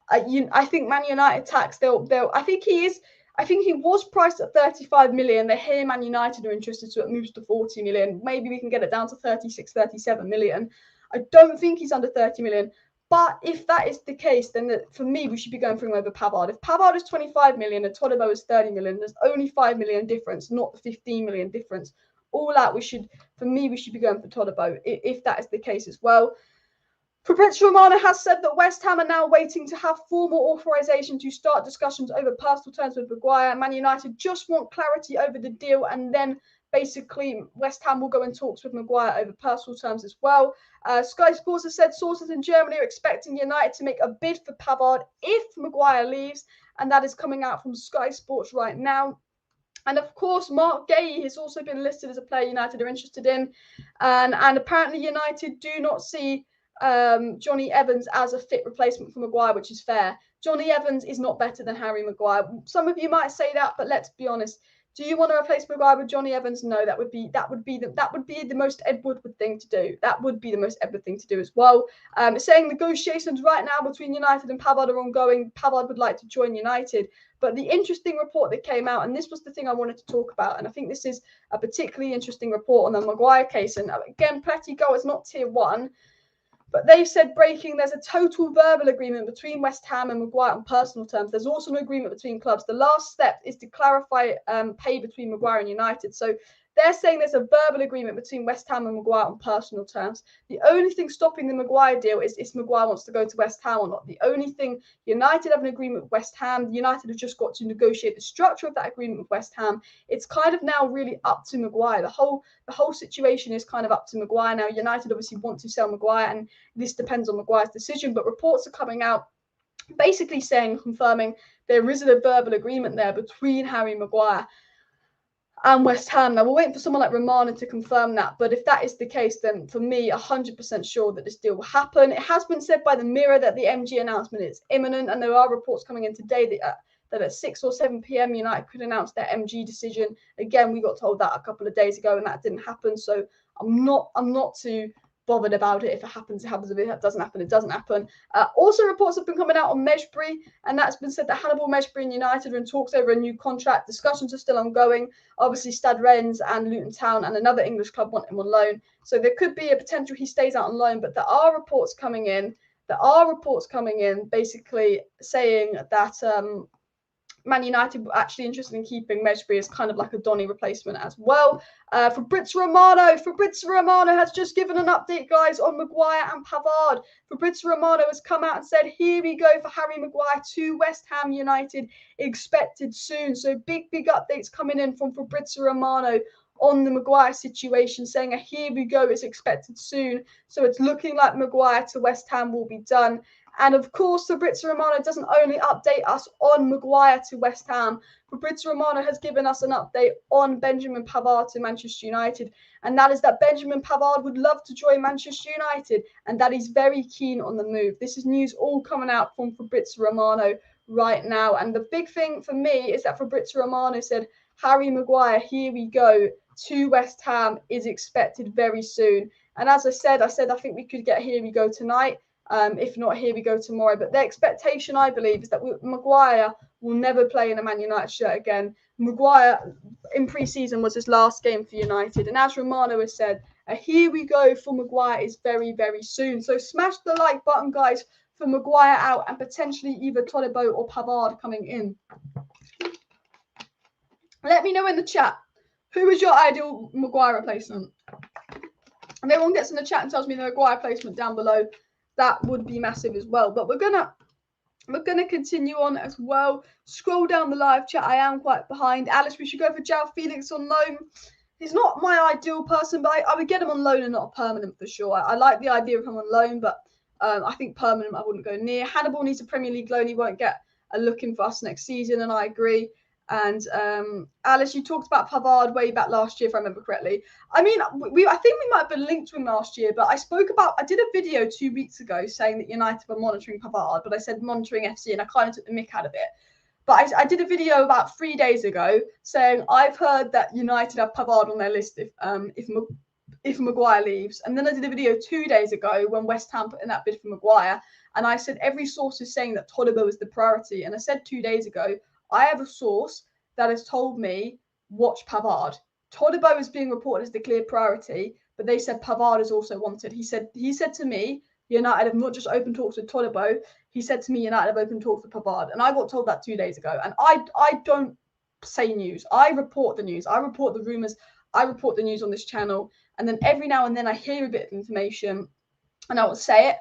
I think Man United tax, I think he is. I think he was priced at 35 million. They hear Man United are interested, so it moves to 40 million. Maybe we can get it down to 36, 37 million. I don't think he's under 30 million. But if that is the case, then for me, we should be going for him over Pavard. If Pavard is 25 million and Todibo is 30 million, there's only 5 million difference, not the 15 million difference. All out, we should be going for Todibo if that is the case as well. Fabrizio Romano has said that West Ham are now waiting to have formal authorization to start discussions over personal terms with Maguire. Man United just want clarity over the deal, and then basically West Ham will go in talks with Maguire over personal terms as well. Sky Sports has said sources in Germany are expecting United to make a bid for Pavard if Maguire leaves, and that is coming out from Sky Sports right now. And of course, Mark Gay has also been listed as a player United are interested in, and apparently United do not see Johnny Evans as a fit replacement for Maguire, which is fair. Johnny Evans is not better than Harry Maguire. Some of you might say that, but let's be honest. Do you want to replace Maguire with Johnny Evans? No, that would be the most Ed Woodward thing to do. That would be the most Ed Woodward thing to do as well. It's saying negotiations right now between United and Pavard are ongoing. Pavard would like to join United. But the interesting report that came out, and this was the thing I wanted to talk about, and I think this is a particularly interesting report on the Maguire case. And again, Petty Go is not tier 1. But they've said breaking, there's a total verbal agreement between West Ham and Maguire on personal terms. There's also an agreement between clubs. The last step is to clarify pay between Maguire and United. So they're saying there's a verbal agreement between West Ham and Maguire on personal terms. The only thing stopping the Maguire deal is if Maguire wants to go to West Ham or not. The only thing, United have an agreement with West Ham. United have just got to negotiate the structure of that agreement with West Ham. It's kind of now really up to Maguire. The whole situation is kind of up to Maguire now. United obviously want to sell Maguire, and this depends on Maguire's decision. But reports are coming out basically saying, confirming there is a verbal agreement there between Harry Maguire and West Ham. Now, we're waiting for someone like Romano to confirm that. But if that is the case, then for me, 100% sure that this deal will happen. It has been said by the Mirror that the MG announcement is imminent. And there are reports coming in today that at 6 or 7 p.m. United could announce their MG decision. Again, we got told that a couple of days ago and that didn't happen. So I'm not too bothered about it. If it happens, it happens. If it doesn't happen, it doesn't happen. Also, reports have been coming out on Mejbri, and that's been said that Hannibal Mejbri and United are in talks over a new contract. Discussions are still ongoing. Obviously, Stade Rennes and Luton Town and another English club want him on loan. So there could be a potential he stays out on loan, but there are reports coming in. Basically saying that Man United were actually interested in keeping Mejbri as kind of like a Donny replacement as well. Fabrizio Romano has just given an update, guys, on Maguire and Pavard. Fabrizio Romano has come out and said, here we go for Harry Maguire to West Ham United, expected soon. So big updates coming in from Fabrizio Romano on the Maguire situation, saying a here we go is expected soon. So it's looking like Maguire to West Ham will be done. And of course, Fabrizio Romano doesn't only update us on Maguire to West Ham. Fabrizio Romano has given us an update on Benjamin Pavard to Manchester United. And that is that Benjamin Pavard would love to join Manchester United and that he's very keen on the move. This is news all coming out from Fabrizio Romano right now. And the big thing for me is that Fabrizio Romano said, Harry Maguire, here we go, to West Ham is expected very soon. And as I said, I think we could get here we go tonight. If not, here we go tomorrow. But the expectation, I believe, is that Maguire will never play in a Man United shirt again. Maguire, in pre-season, was his last game for United. And as Romano has said, here we go for Maguire is very, very soon. So smash the like button, guys, for Maguire out and potentially either Todibo or Pavard coming in. Let me know in the chat, Who is your ideal Maguire replacement? If everyone gets in the chat and tells me the Maguire replacement down below, that would be massive as well. But we're gonna continue on as well. Scroll down the live chat. I am quite behind. Alice, we should go for João Felix on loan. He's not my ideal person, but I would get him on loan and not permanent for sure. I like the idea of him on loan, but I think permanent I wouldn't go near. Hannibal needs a Premier League loan. He won't get a look in for us next season, and I agree. And Alice, you talked about Pavard way back last year, if I remember correctly. I mean, I think we might have been linked to him last year, but I did a video 2 weeks ago saying that United were monitoring Pavard, but I said monitoring FC, and I kind of took the mick out of it. But I did a video about 3 days ago saying I've heard that United have Pavard on their list if Maguire leaves. And then I did a video 2 days ago when West Ham put in that bid for Maguire. And I said every source is saying that Todibo is the priority. And I said 2 days ago, I have a source that has told me, watch Pavard. Todibo is being reported as the clear priority, but they said Pavard is also wanted. He said to me, United have not just open talks with Todibo. He said to me, United have open talks with Pavard. And I got told that 2 days ago. And I don't say news. I report the news. I report the rumours. I report the news on this channel. And then every now and then I hear a bit of information and I will say it.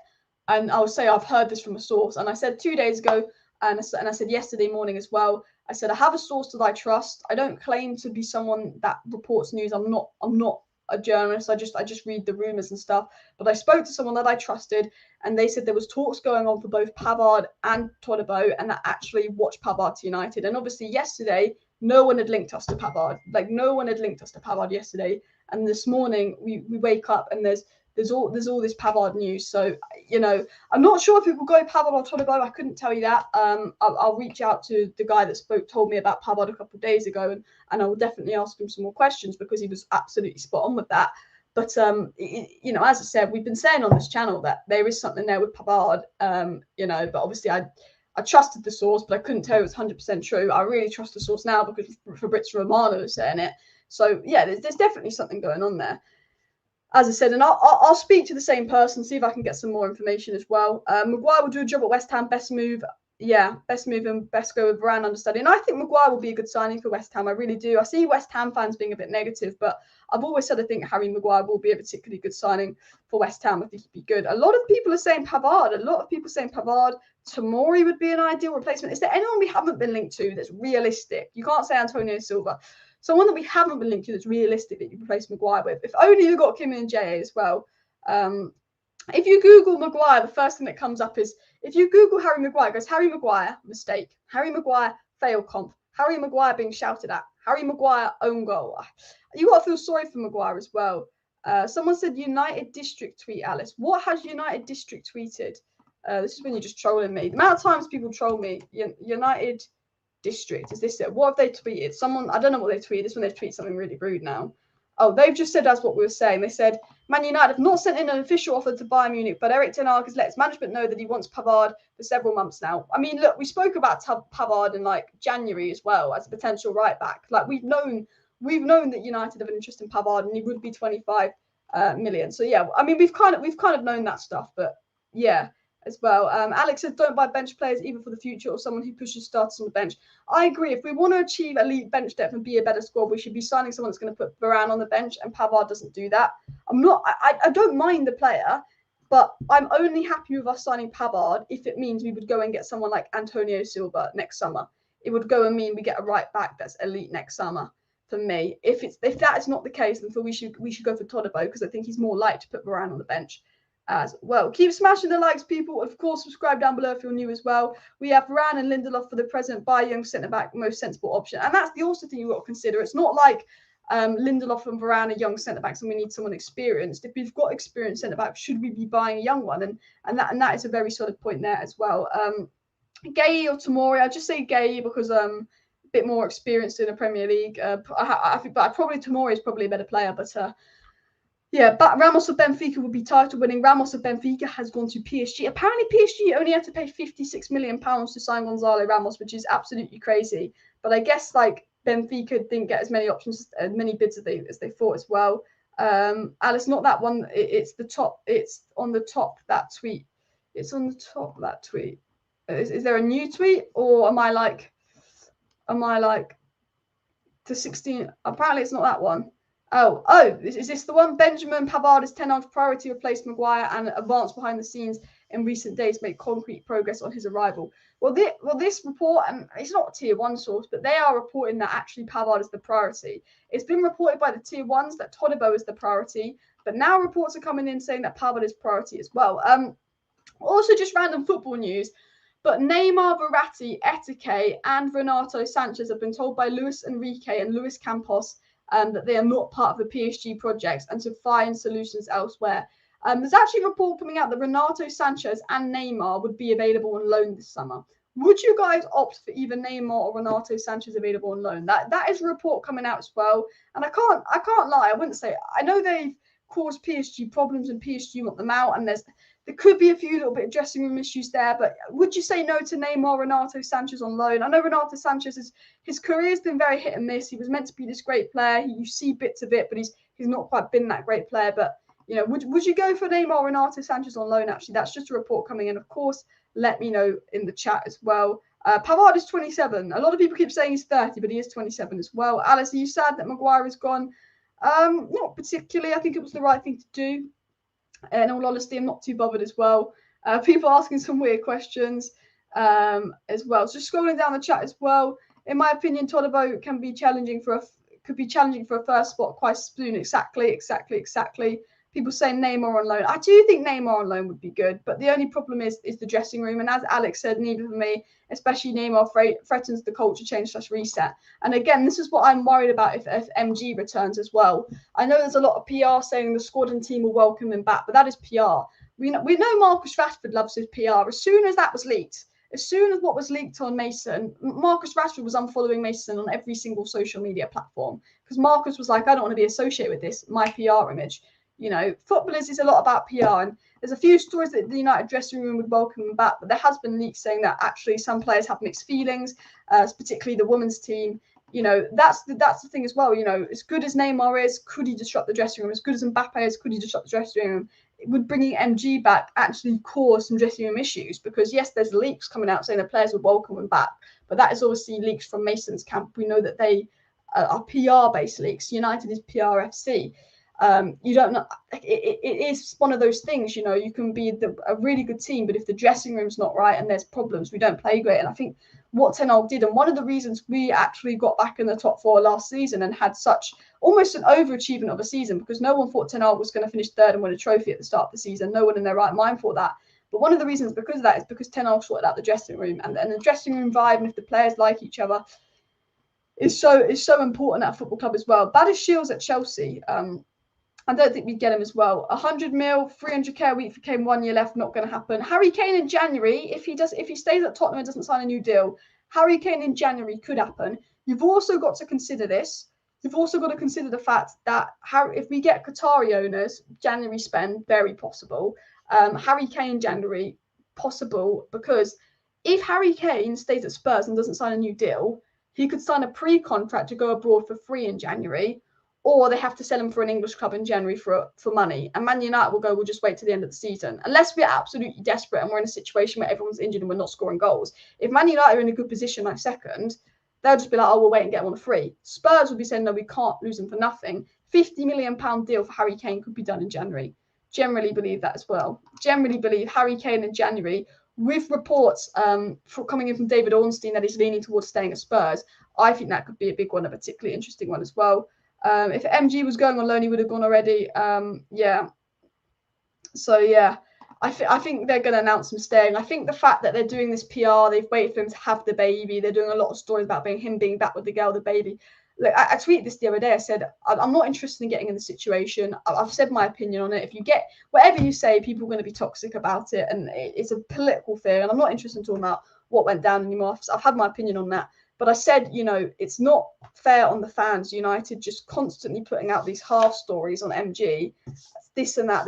And I will say, I've heard this from a source. And I said 2 days ago, and I said yesterday morning as well, I said, I have a source that I trust. I don't claim to be someone that reports news. I'm not a journalist. I just read the rumors and stuff. But I spoke to someone that I trusted, and they said there was talks going on for both Pavard and Todibo, and that actually watched Pavard to United. And obviously yesterday, no one had linked us to Pavard. Like no one had linked us to Pavard yesterday. And this morning we wake up and there's all this Pavard news. So, you know, I'm not sure if it will go Pavard or Todibo. I couldn't tell you that. I'll reach out to the guy that told me about Pavard a couple of days ago, and I will definitely ask him some more questions because he was absolutely spot on with that. But, you know, as I said, we've been saying on this channel that there is something there with Pavard, you know, but obviously I trusted the source, but I couldn't tell it was 100% true. I really trust the source now because Fabrizio Romano is saying it. So, yeah, there's definitely something going on there. As I said, and I'll speak to the same person, see if I can get some more information as well. Maguire will do a job at West Ham. Best move. Yeah, best move and best go with Varane understudy. And I think Maguire will be a good signing for West Ham. I really do. I see West Ham fans being a bit negative, but I've always said I think Harry Maguire will be a particularly good signing for West Ham. I think he'd be good. A lot of people are saying Pavard. A lot of people saying Pavard. Tomori would be an ideal replacement. Is there anyone we haven't been linked to that's realistic? You can't say Antonio Silva. Someone that we haven't been linked to that's realistic that you replace Maguire with. If only you got Kim and Jay as well. If you Google Maguire, the first thing that comes up is, if you Google Harry Maguire, it goes Harry Maguire, mistake. Harry Maguire, fail comp. Harry Maguire being shouted at. Harry Maguire, own goal. You got to feel sorry for Maguire as well. Someone said United District tweet, Alice. What has United District tweeted? This is when you're just trolling me. The amount of times people troll me. United District, is this it? What have they tweeted? Someone, I don't know what they tweeted. This one they've tweeted something really rude now. Oh, they've just said that's what we were saying. They said, Man United have not sent in an official offer to Bayern Munich, but Erik ten Hag has let his management know that he wants Pavard for several months now. I mean, look, we spoke about Pavard in like January as well as a potential right back. Like we've known that United have an interest in Pavard, and he would be 25 million. So yeah, I mean, we've kind of known that stuff, but yeah. As well. Alex says, don't buy bench players either for the future or someone who pushes starters on the bench. I agree. If we want to achieve elite bench depth and be a better squad, we should be signing someone that's going to put Varane on the bench, and Pavard doesn't do that. I don't mind the player, but I'm only happy with us signing Pavard if it means we would go and get someone like Antonio Silva next summer. It would go and mean we get a right back that's elite next summer. For me, if that is not the case, then we should go for Todibo because I think he's more likely to put Varane on the bench as well. Keep smashing the likes, people. Of course, subscribe down below if you're new as well. We have Varane and Lindelof for the present. Buy a young centre-back, most sensible option. And that's the also thing you've got to consider. It's not like Lindelof and Varane are young centre-backs and we need someone experienced. If we've got experienced centre-back, should we be buying a young one? And that is a very solid point there as well. Gay or Tomori, I'd just say Gay because a bit more experienced in the Premier League. I think, but probably Tomori is probably a better player, but yeah, but Ramos of Benfica would be title winning. Ramos of Benfica has gone to PSG. Apparently, PSG only had to pay £56 million to sign Gonzalo Ramos, which is absolutely crazy. But I guess like Benfica didn't get as many options, as many bids as they thought as well. Alice, not that one. It's the top. It's on the top. That tweet. It's on the top of that tweet. Is there a new tweet, or am I like? to 16. Apparently, it's not that one. Oh, is this the one? Benjamin Pavard is Ten Hag's priority, replaced Maguire and advanced behind the scenes in recent days, make concrete progress on his arrival. Well, this report, and it's not a tier 1 source, but they are reporting that actually Pavard is the priority. It's been reported by the tier 1s that Todibo is the priority, but now reports are coming in saying that Pavard is priority as well. Also, just random football news. But Neymar, Verratti, Etike, and Renato Sanchez have been told by Luis Enrique and Luis Campos that they are not part of the PSG projects and to find solutions elsewhere. There's actually a report coming out that Renato Sanchez and Neymar would be available on loan this summer. Would you guys opt for either Neymar or Renato Sanchez available on loan? That is a report coming out as well. And I can't lie. I wouldn't say. I know they've caused PSG problems and PSG want them out, and there could be a few little bit of dressing room issues there, but would you say no to Neymar, Renato Sanchez on loan? I know Renato Sanchez, his career has been very hit and miss. He was meant to be this great player. You see bits of it, but he's not quite been that great player. But, you know, would you go for Neymar, Renato Sanchez on loan? Actually, that's just a report coming in. Of course, let me know in the chat as well. Pavard is 27. A lot of people keep saying he's 30, but he is 27 as well. Alice, are you sad that Maguire is gone? Not particularly. I think it was the right thing to do. In all honesty, I'm not too bothered as well. People asking some weird questions as well. So scrolling down the chat as well. In my opinion, Todibo could be challenging for a first spot quite soon. Exactly. People saying Neymar on loan. I do think Neymar on loan would be good, but the only problem is the dressing room. And as Alex said, neither for me, especially Neymar threatens the culture change / reset. And again, this is what I'm worried about if MG returns as well. I know there's a lot of PR saying the squad and team will welcome him back, but that is PR. We know Marcus Rashford loves his PR. As soon as that was leaked, as soon as what was leaked on Mason, Marcus Rashford was unfollowing Mason on every single social media platform because Marcus was like, I don't want to be associated with this, my PR image. You know, footballers is a lot about PR, and there's a few stories that the United dressing room would welcome him back, but there has been leaks saying that actually some players have mixed feelings, particularly the women's team. You know, that's the thing as well. You know, as good as Neymar is, could he disrupt the dressing room? As good as Mbappe is, could he disrupt the dressing room? Would bringing MG back actually cause some dressing room issues? Because yes, there's leaks coming out saying the players would welcome him back, but that is obviously leaks from Mason's camp. We know that they are PR-based leaks. United is PRFC. You don't know. It is one of those things, you know, you can be a really good team, but if the dressing room's not right and there's problems, we don't play great. And I think what Ten Hag did, and one of the reasons we actually got back in the top 4 last season and had such almost an overachievement of a season, because no one thought Ten Hag was going to finish 3rd and win a trophy at the start of the season. No one in their right mind thought that. But one of the reasons because of that is because Ten Hag sorted out the dressing room, and the dressing room vibe, and if the players like each other, is so important at a football club as well. Badish Shields at Chelsea. I don't think we'd get him as well. 100 mil, 300k a week for Kane, 1 year left, not going to happen. Harry Kane in January, if he stays at Tottenham and doesn't sign a new deal, Harry Kane in January could happen. You've also got to consider this. You've also got to consider the fact that if we get Qatari owners, January spend, very possible. Harry Kane January, possible, because if Harry Kane stays at Spurs and doesn't sign a new deal, he could sign a pre-contract to go abroad for free in January, or they have to sell him for an English club in January for money. And Man United will go, we'll just wait to the end of the season. Unless we're absolutely desperate and we're in a situation where everyone's injured and we're not scoring goals. If Man United are in a good position like second, they'll just be like, oh, we'll wait and get him on a free. Spurs will be saying, no, we can't lose him for nothing. £50 million deal for Harry Kane could be done in January. Generally believe that as well. Generally believe Harry Kane in January, with reports coming in from David Ornstein that he's leaning towards staying at Spurs. I think that could be a big one, a particularly interesting one as well. If MG was going on loan, he would have gone already. Yeah. So, yeah, I think they're going to announce him staying. I think the fact that they're doing this PR, they've waited for him to have the baby. They're doing a lot of stories about him being back with the girl, the baby. Look, I tweeted this the other day. I said, I'm not interested in getting in the situation. I've said my opinion on it. If you get whatever you say, people are going to be toxic about it. And it's a political thing. And I'm not interested in talking about what went down anymore. I've had my opinion on that. But I said, you know, it's not fair on the fans. United just constantly putting out these half stories on MG, this and that.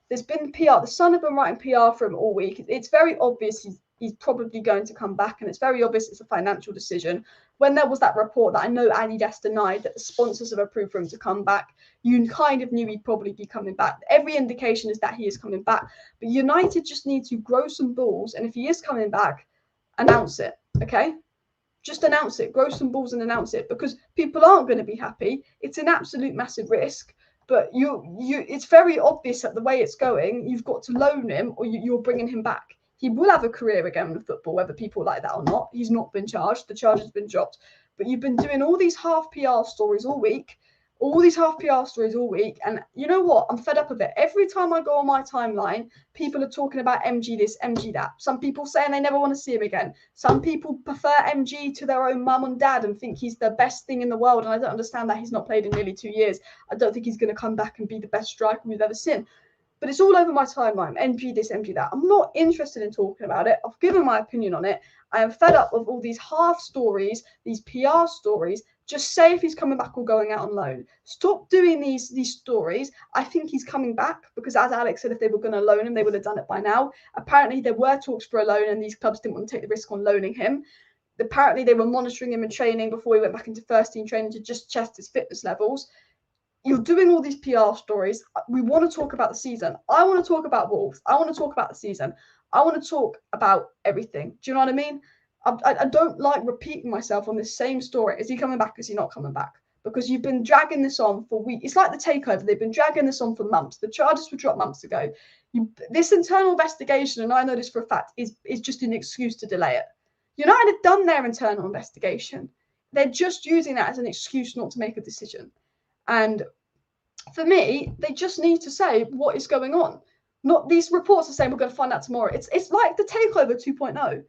There's been PR. The Sun have been writing PR for him all week. It's very obvious he's probably going to come back, and it's very obvious it's a financial decision. When there was that report that I know Adidas denied that the sponsors have approved for him to come back, you kind of knew he'd probably be coming back. Every indication is that he is coming back. But United just need to grow some balls, and if he is coming back, announce it, okay? Just announce it, grow some balls and announce it, because people aren't going to be happy. It's an absolute massive risk, but it's very obvious that the way it's going, you've got to loan him or you're bringing him back. He will have a career again in football, whether people like that or not. He's not been charged. The charge has been dropped. But you've been doing all these half PR stories all week. And you know what? I'm fed up of it. Every time I go on my timeline, people are talking about MG this, MG that. Some people saying they never want to see him again. Some people prefer MG to their own mum and dad and think he's the best thing in the world. And I don't understand that. He's not played in nearly 2 years. I don't think he's going to come back and be the best striker we've ever seen. But it's all over my timeline. MG this, MG that. I'm not interested in talking about it. I've given my opinion on it. I am fed up of all these half stories, these PR stories. Just say if he's coming back or going out on loan. Stop doing these stories. I think he's coming back because, as Alex said, if they were going to loan him, they would have done it by now. Apparently, there were talks for a loan and these clubs didn't want to take the risk on loaning him. Apparently, they were monitoring him in training before he went back into first team training to just test his fitness levels. You're doing all these PR stories. We want to talk about the season. I want to talk about Wolves. I want to talk about the season. I want to talk about everything. Do you know what I mean? I don't like repeating myself on this same story. Is he coming back? Is he not coming back? Because you've been dragging this on for weeks. It's like the takeover. They've been dragging this on for months. The charges were dropped months ago. This internal investigation, and I know this for a fact, is just an excuse to delay it. United have done their internal investigation. They're just using that as an excuse not to make a decision. And for me, they just need to say what is going on. Not these reports are saying we're going to find out tomorrow. It's like the takeover 2.0.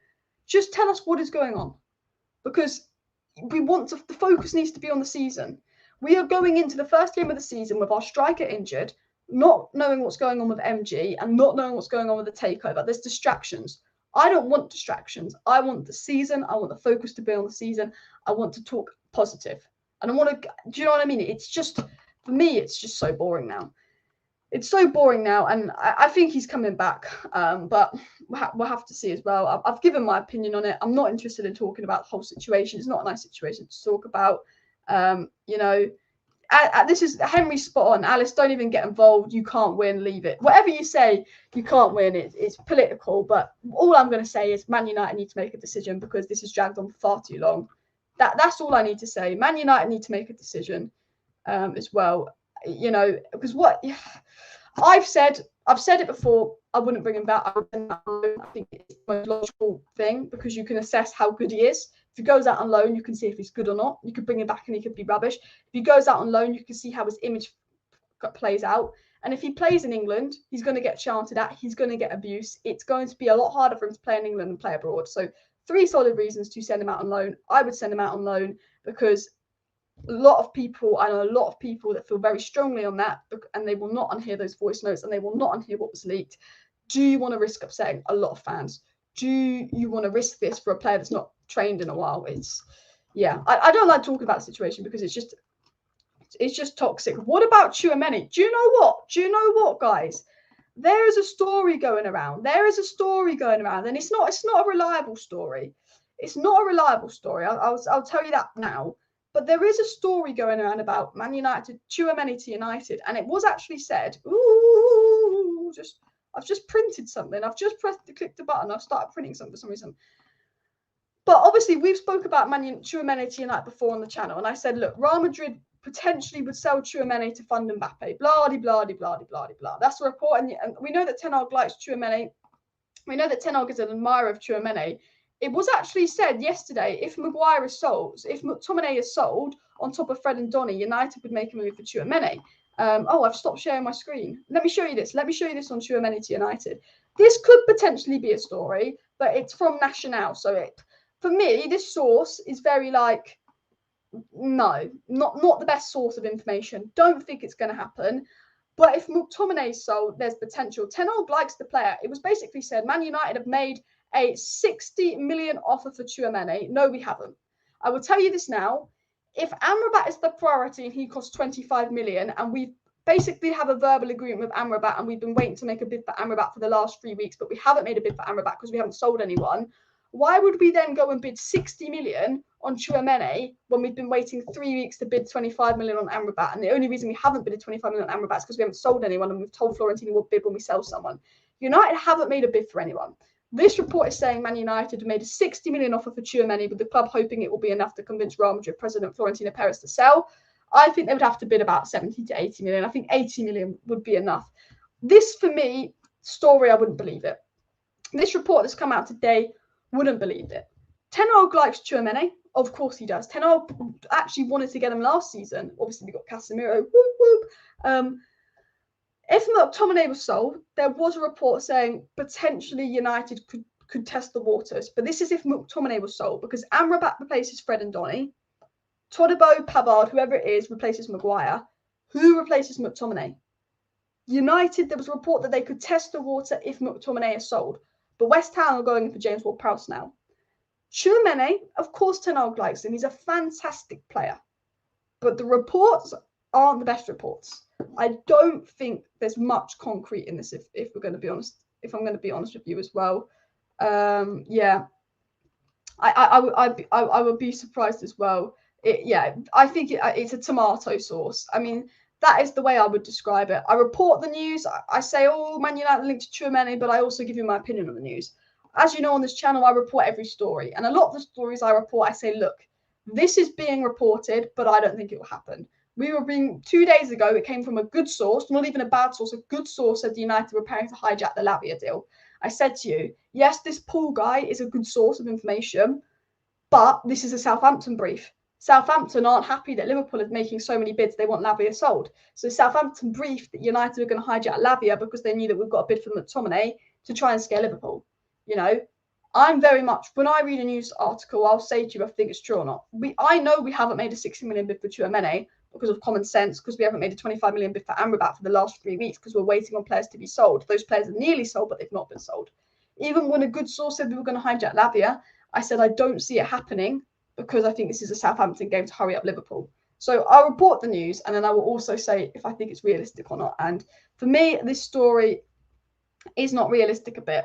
Just tell us what is going on, because the focus needs to be on the season. We are going into the first game of the season with our striker injured, not knowing what's going on with MG and not knowing what's going on with the takeover. There's distractions. I don't want distractions. I want the season. I want the focus to be on the season. I want to talk positive. And I want to, do you know what I mean? It's just, for me, it's just so boring now. It's so boring now, and I think he's coming back, but we'll have to see as well. I've given my opinion on it. I'm not interested in talking about the whole situation. It's not a nice situation to talk about. This is Henry's spot on. Alice, don't even get involved. You can't win. Leave it. Whatever you say, you can't win. It's political, but all I'm going to say is Man United need to make a decision because this has dragged on far too long. That's all I need to say. Man United need to make a decision as well. Because what I've said it before. I wouldn't bring him back. I think it's the most logical thing because you can assess how good he is. If he goes out on loan, you can see if he's good or not. You could bring him back and he could be rubbish. If he goes out on loan, you can see how his image plays out. And if he plays in England, he's going to get chanted at. He's going to get abuse. It's going to be a lot harder for him to play in England and play abroad. So 3 solid reasons to send him out on loan. I would send him out on loan because I know a lot of people that feel very strongly on that, and they will not unhear those voice notes and they will not unhear what was leaked. Do you want to risk upsetting a lot of fans? Do you want to risk this for a player that's not trained in a while? I don't like talking about the situation because it's just toxic. What about Tchouaméni? Do you know what, guys? There is a story going around. And it's not a reliable story. It's not a reliable story. I'll tell you that now. But there is a story going around about Man United, Tchouaméni to United, and it was actually said. I've just printed something. I've just clicked the button. I've started printing something for some reason. But obviously, we've spoke about Tchouaméni to United before on the channel, and I said, look, Real Madrid potentially would sell Tchouaméni to fund Mbappe. Blah, blah, blah, blah, blah, blah. That's the report, and we know that Ten Hag likes Tchouaméni. We know that Ten Hag is an admirer of Tchouaméni. It was actually said yesterday, if Maguire is sold, if McTominay is sold on top of Fred and Donny, United would make a move for Tchouaméni. I've stopped sharing my screen. Let me show you this. Let me show you this on Tchouaméni to United. This could potentially be a story, but it's from Nacional. So for me, this source is very no, not the best source of information. Don't think it's going to happen. But if McTominay is sold, there's potential. Ten Hag likes the player. It was basically said Man United have made a 60 million offer for Tchouaméni. No, we haven't. I will tell you this now. If Amrabat is the priority and he costs 25 million and we basically have a verbal agreement with Amrabat and we've been waiting to make a bid for Amrabat for the last 3 weeks, but we haven't made a bid for Amrabat because we haven't sold anyone, why would we then go and bid 60 million on Tchouaméni when we've been waiting 3 weeks to bid 25 million on Amrabat? And the only reason we haven't bid 25 million on Amrabat is because we haven't sold anyone and we've told Florentino we'll bid when we sell someone. United haven't made a bid for anyone. This report is saying Man United made a 60 million offer for Tchouaméni, with the club hoping it will be enough to convince Real Madrid president Florentino Perez to sell. I think they would have to bid about 70 to 80 million. I think 80 million would be enough. This, for me, story, I wouldn't believe it. This report that's come out today, wouldn't believe it. Ten Hag likes Tchouaméni. Of course he does. Ten Hag actually wanted to get him last season. Obviously, we got Casemiro. Whoop, whoop. If McTominay was sold, there was a report saying potentially United could test the waters. But this is if McTominay was sold, because Amrabat replaces Fred and Donny. Todibo, Pavard, whoever it is, replaces Maguire. Who replaces McTominay? United, there was a report that they could test the water if McTominay is sold. But West Ham are going for James Ward-Prowse now. Tchouaméni, of course Ten Hag likes him. He's a fantastic player. But the reports aren't the best reports. I don't think there's much concrete in this, if we're going to be honest. If I'm going to be honest with you as well, yeah, I would be surprised as well. I think it's a tomato sauce. I mean, that is the way I would describe it. I report the news. I say, oh, Man United linked to Tchouaméni, but I also give you my opinion on the news. As you know, on this channel, I report every story, and a lot of the stories I report, I say, look, this is being reported, but I don't think it will happen. We were being 2 days ago, it came from a good source, not even a bad source, a good source said the United were preparing to hijack the Lavia deal. I said to you, yes, this Paul guy is a good source of information, but this is a Southampton brief. Southampton aren't happy that Liverpool is making so many bids, they want Lavia sold. So Southampton briefed that United were going to hijack Lavia because they knew that we've got a bid for McTominay to try and scare Liverpool. You know, I'm very much, when I read a news article, I'll say to you if I think it's true or not. I know we haven't made a 60 million bid for Tchouaméni because of common sense, because we haven't made a 25 million bid for Amrabat for the last 3 weeks because we're waiting on players to be sold. Those players are nearly sold, but they've not been sold. Even when a good source said we were going to hijack Lavia, I said I don't see it happening because I think this is a Southampton game to hurry up Liverpool. So I'll report the news, and then I will also say if I think it's realistic or not. And for me, this story is not realistic a bit.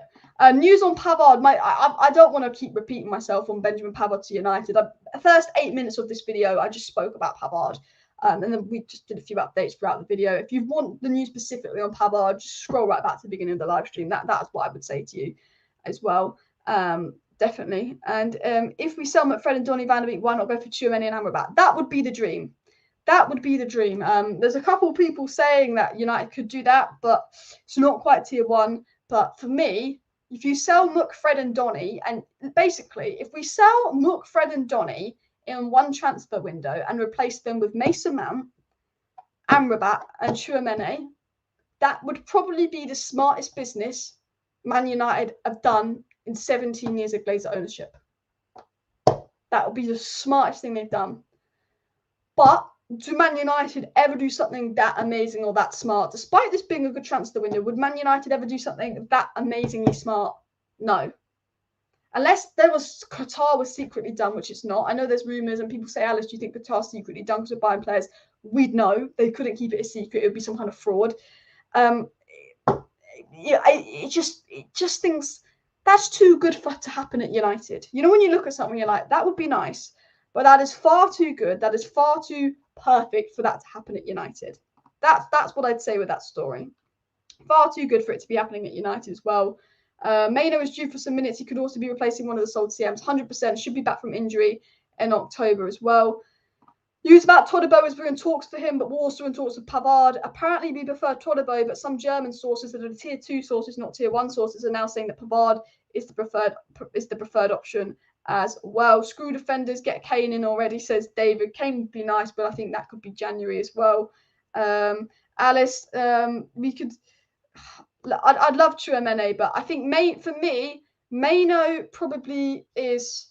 News on Pavard. I don't want to keep repeating myself on Benjamin Pavard to United. The first 8 minutes of this video, I just spoke about Pavard. And then we just did a few updates throughout the video. If you want the news specifically on Pavard, just scroll right back to the beginning of the live stream. That's what I would say to you as well. Definitely. And if we sell McFred and Donny van de Beek, why not go for Tchouaméni and Amrabat? That would be the dream. That would be the dream. There's a couple of people saying that United could do that, but it's not quite tier one. But for me, if you sell McFred and Donny, and basically, if we sell McFred and Donny in one transfer window and replace them with Mason Mount, Amrabat, and Tchouaméni, that would probably be the smartest business Man United have done in 17 years of Glazer ownership. That would be the smartest thing they've done. But do Man United ever do something that amazing or that smart? Despite this being a good transfer window, would Man United ever do something that amazingly smart? No. Unless Qatar was secretly done, which it's not. I know there's rumours and people say, Alice, do you think Qatar's secretly done because we're buying players? We'd know. They couldn't keep it a secret. It would be some kind of fraud. It just thinks that's too good to happen at United. You know, when you look at something, you're like, that would be nice. But that is far too good. That is far too perfect for that to happen at United. That's what I'd say with that story. Far too good for it to be happening at United as well. Maino is due for some minutes. He could also be replacing one of the sold CMs. 100% should be back from injury in October as well. News about Todibo is we're in talks for him, but we're also in talks with Pavard. Apparently, we prefer Todibo, but some German sources that are tier 2 sources, not tier 1 sources, are now saying that Pavard is the preferred option as well. Screw defenders, get Kane in already, says David. Kane would be nice, but I think that could be January as well. Alice, we could. I'd love Tchouaméni, but I think for me, Maino probably is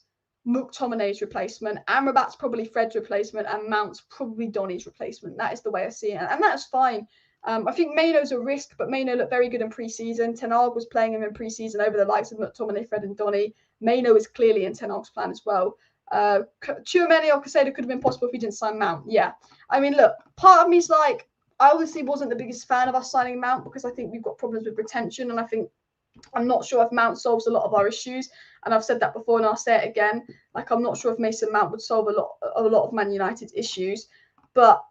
McTominay's replacement. Amrabat's probably Fred's replacement, and Mount's probably Donny's replacement. That is the way I see it, and that's fine. I think Maino's a risk, but Maino looked very good in pre-season. Ten Hag was playing him in pre-season over the likes of McTominay, Fred, and Donny. Maino is clearly in Ten Hag's plan as well. Tchouaméni or Casado could have been possible if he didn't sign Mount. Yeah, I mean, look, part of me's like, I obviously wasn't the biggest fan of us signing Mount because I think we've got problems with retention, and I'm not sure if Mount solves a lot of our issues. And I've said that before, and I'll say it again. Like, I'm not sure if Mason Mount would solve a lot of Man United's issues. But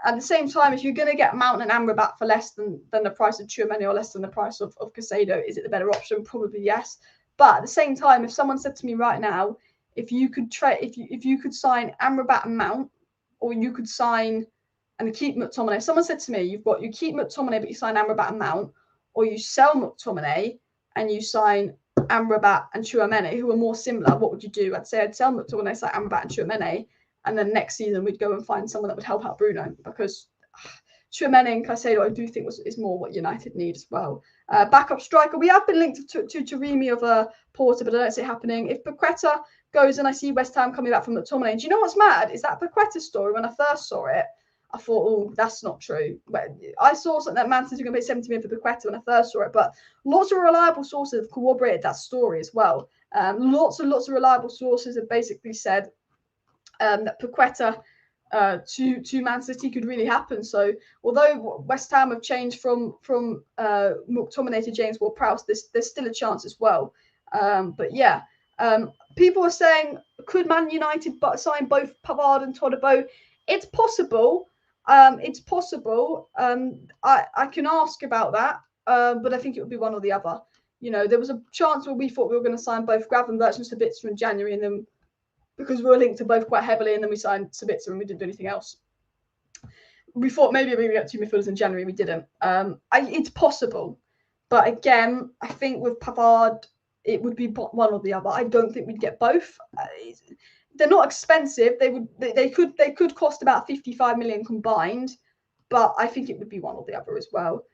at the same time, if you're going to get Mount and Amrabat for less than the price of Tchouaméni or less than the price of Casado, is it the better option? Probably yes. But at the same time, if someone said to me right now, if you could sign Amrabat and Mount, or you could sign and keep McTominay. If someone said to me, you keep McTominay but you sign Amrabat and Mount, or you sell McTominay and you sign Amrabat and Tchouaméni, who are more similar, what would you do? I'd say I'd sell McTominay, sign Amrabat and Tchouaméni, and then next season we'd go and find someone that would help out Bruno, because Tchouaméni and Caicedo I do think is more what United need as well. Backup striker, we have been linked to Taremi of Porto, but I don't see it happening. If Paqueta goes and I see West Ham coming back from McTominay, do you know what's mad? Is that Paqueta story, when I first saw it, I thought, oh, that's not true. I saw something that Man City were going to pay 70 million for Paqueta when I first saw it, but lots of reliable sources have corroborated that story as well. Lots of reliable sources have basically said that Paqueta to Man City could really happen. So although West Ham have changed from McTominay to James Ward-Prowse, there's still a chance as well. But yeah, people are saying, could Man United sign both Pavard and Todibo? It's possible. It's possible. I can ask about that, but I think it would be one or the other. You know, there was a chance where we thought we were going to sign both Gravenberch and Sabitzer in January, and then because we were linked to both quite heavily, and then we signed Sabitzer and we didn't do anything else. We thought maybe we would get 2 midfielders in January. We didn't. It's possible, but again, I think with Pavard, it would be one or the other. I don't think we'd get both. They're not expensive. They could cost about 55 million combined, but I think it would be one or the other as well.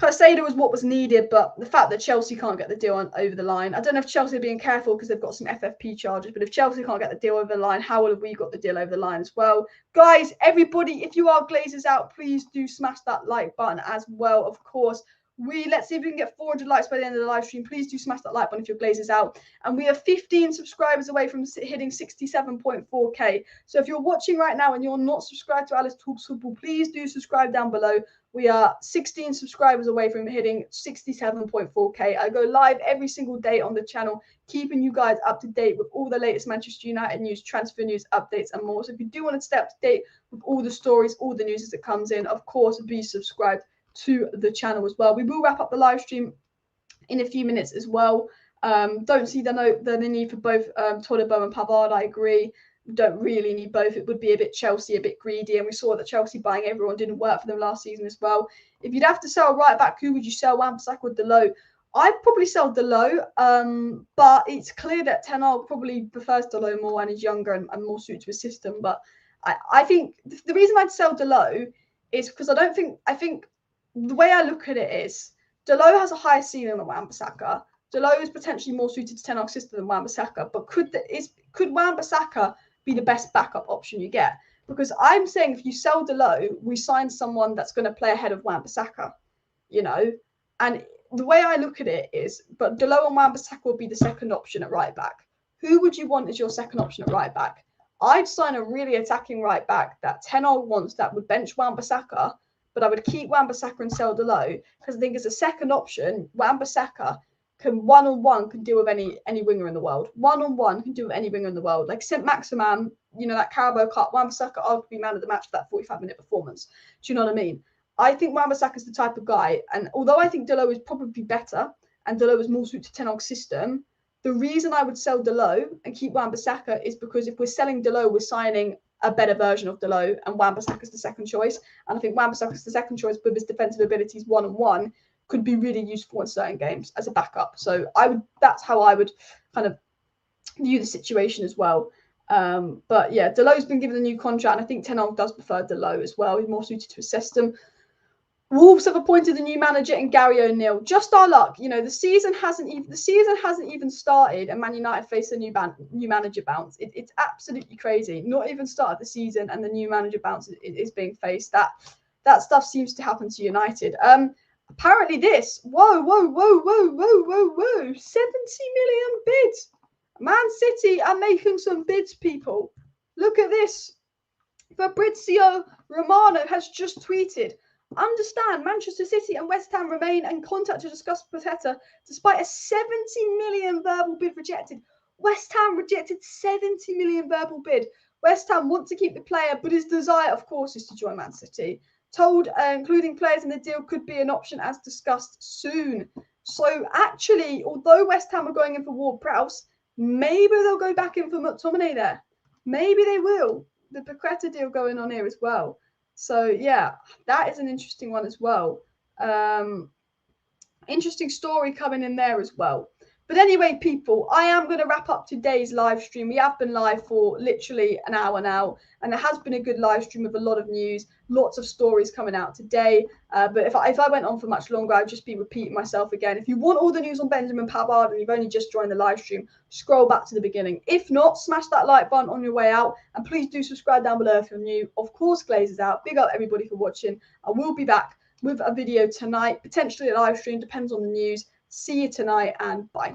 Caicedo was what was needed, but the fact that Chelsea can't get the deal over the line, I don't know if Chelsea are being careful because they've got some FFP charges, but if Chelsea can't get the deal over the line, how have we got the deal over the line as well? Guys, everybody, if you are Glazers out, please do smash that like button as well, of course. Let's see if we can get 400 likes by the end of the live stream. Please do smash that like button if your Glazers out. And we are 15 subscribers away from hitting 67.4k. So if you're watching right now and you're not subscribed to Alice Talks Football, please do subscribe down below. We are 16 subscribers away from hitting 67.4k. I go live every single day on the channel, keeping you guys up to date with all the latest Manchester United news, transfer news, updates, and more. So if you do want to stay up to date with all the stories, all the news as it comes in, of course, be subscribed to the channel as well. We will wrap up the live stream in a few minutes as well. Don't see the need for both Todibo and Pavard. I agree. We don't really need both. It would be a bit Chelsea, a bit greedy, and we saw that Chelsea buying everyone didn't work for them last season as well. If you'd have to sell right back, who would you sell? Wan-Bissaka or Dalot? I'd probably sell Dalot, but it's clear that Ten Hag probably prefers Dalot more and is younger and more suited to his system. But I think the reason I'd sell Dalot is because I think the way I look at it is Dalot has a higher ceiling than Wan-Bissaka. Dalot is potentially more suited to Ten Hag's system than Wan-Bissaka, but could Wan-Bissaka be the best backup option you get? Because I'm saying if you sell Dalot, we sign someone that's going to play ahead of Wan-Bissaka, you know? And the way I look at it is, but Dalot and Wan-Bissaka will be the second option at right back. Who would you want as your second option at right back? I'd sign a really attacking right back that Ten Hag wants, that would bench Wan-Bissaka, but I would keep Wan-Bissaka and sell Dalot, because I think as a second option, Wan-Bissaka can one-on-one can deal with any winger in the world. One-on-one can deal with any winger in the world. Like Saint-Maximin, you know, that Carabao Cup, Wan-Bissaka arguably man of the match for that 45-minute performance. Do you know what I mean? I think Wan-Bissaka is the type of guy, and although I think Dalot is probably better, and Dalot is more suited to Ten Hag's system, the reason I would sell Dalot and keep Wan-Bissaka is because if we're selling Dalot, we're signing a better version of Dalot, and Wan-Bissaka is the second choice. And I think Wan-Bissaka is the second choice with his defensive abilities one-on-one could be really useful in certain games as a backup. So that's how I would kind of view the situation as well. But yeah, Dalot's been given a new contract, and I think Ten Hag does prefer Dalot as well. He's more suited to his system. Wolves have appointed a new manager in Gary O'Neill. Just our luck, you know. The season hasn't even started, and Man United face a new manager bounce. It's absolutely crazy. Not even started the season, and the new manager bounce is being faced. That stuff seems to happen to United. Apparently, whoa, 70 million bids. Man City are making some bids, people. Look at this. Fabrizio Romano has just tweeted, understand Manchester City and West Ham remain in contact to discuss Paqueta despite a 70 million verbal bid rejected. West Ham rejected 70 million verbal bid. West Ham want to keep the player, but his desire, of course, is to join Man City. Told including players in the deal could be an option as discussed soon. So actually, although West Ham are going in for Ward-Prowse, maybe they'll go back in for McTominay there. Maybe they will. The Paqueta deal going on here as well. So yeah, that is an interesting one as well. Interesting story coming in there as well. But anyway, people, I am going to wrap up today's live stream. We have been live for literally an hour now, and it has been a good live stream with a lot of news, lots of stories coming out today. But if I went on for much longer, I'd just be repeating myself again. If you want all the news on Benjamin Pavard and you've only just joined the live stream, scroll back to the beginning. If not, smash that like button on your way out, and please do subscribe down below if you're new. Of course, Glazers out. Big up everybody for watching. I will be back with a video tonight, potentially a live stream, depends on the news. See you tonight and bye.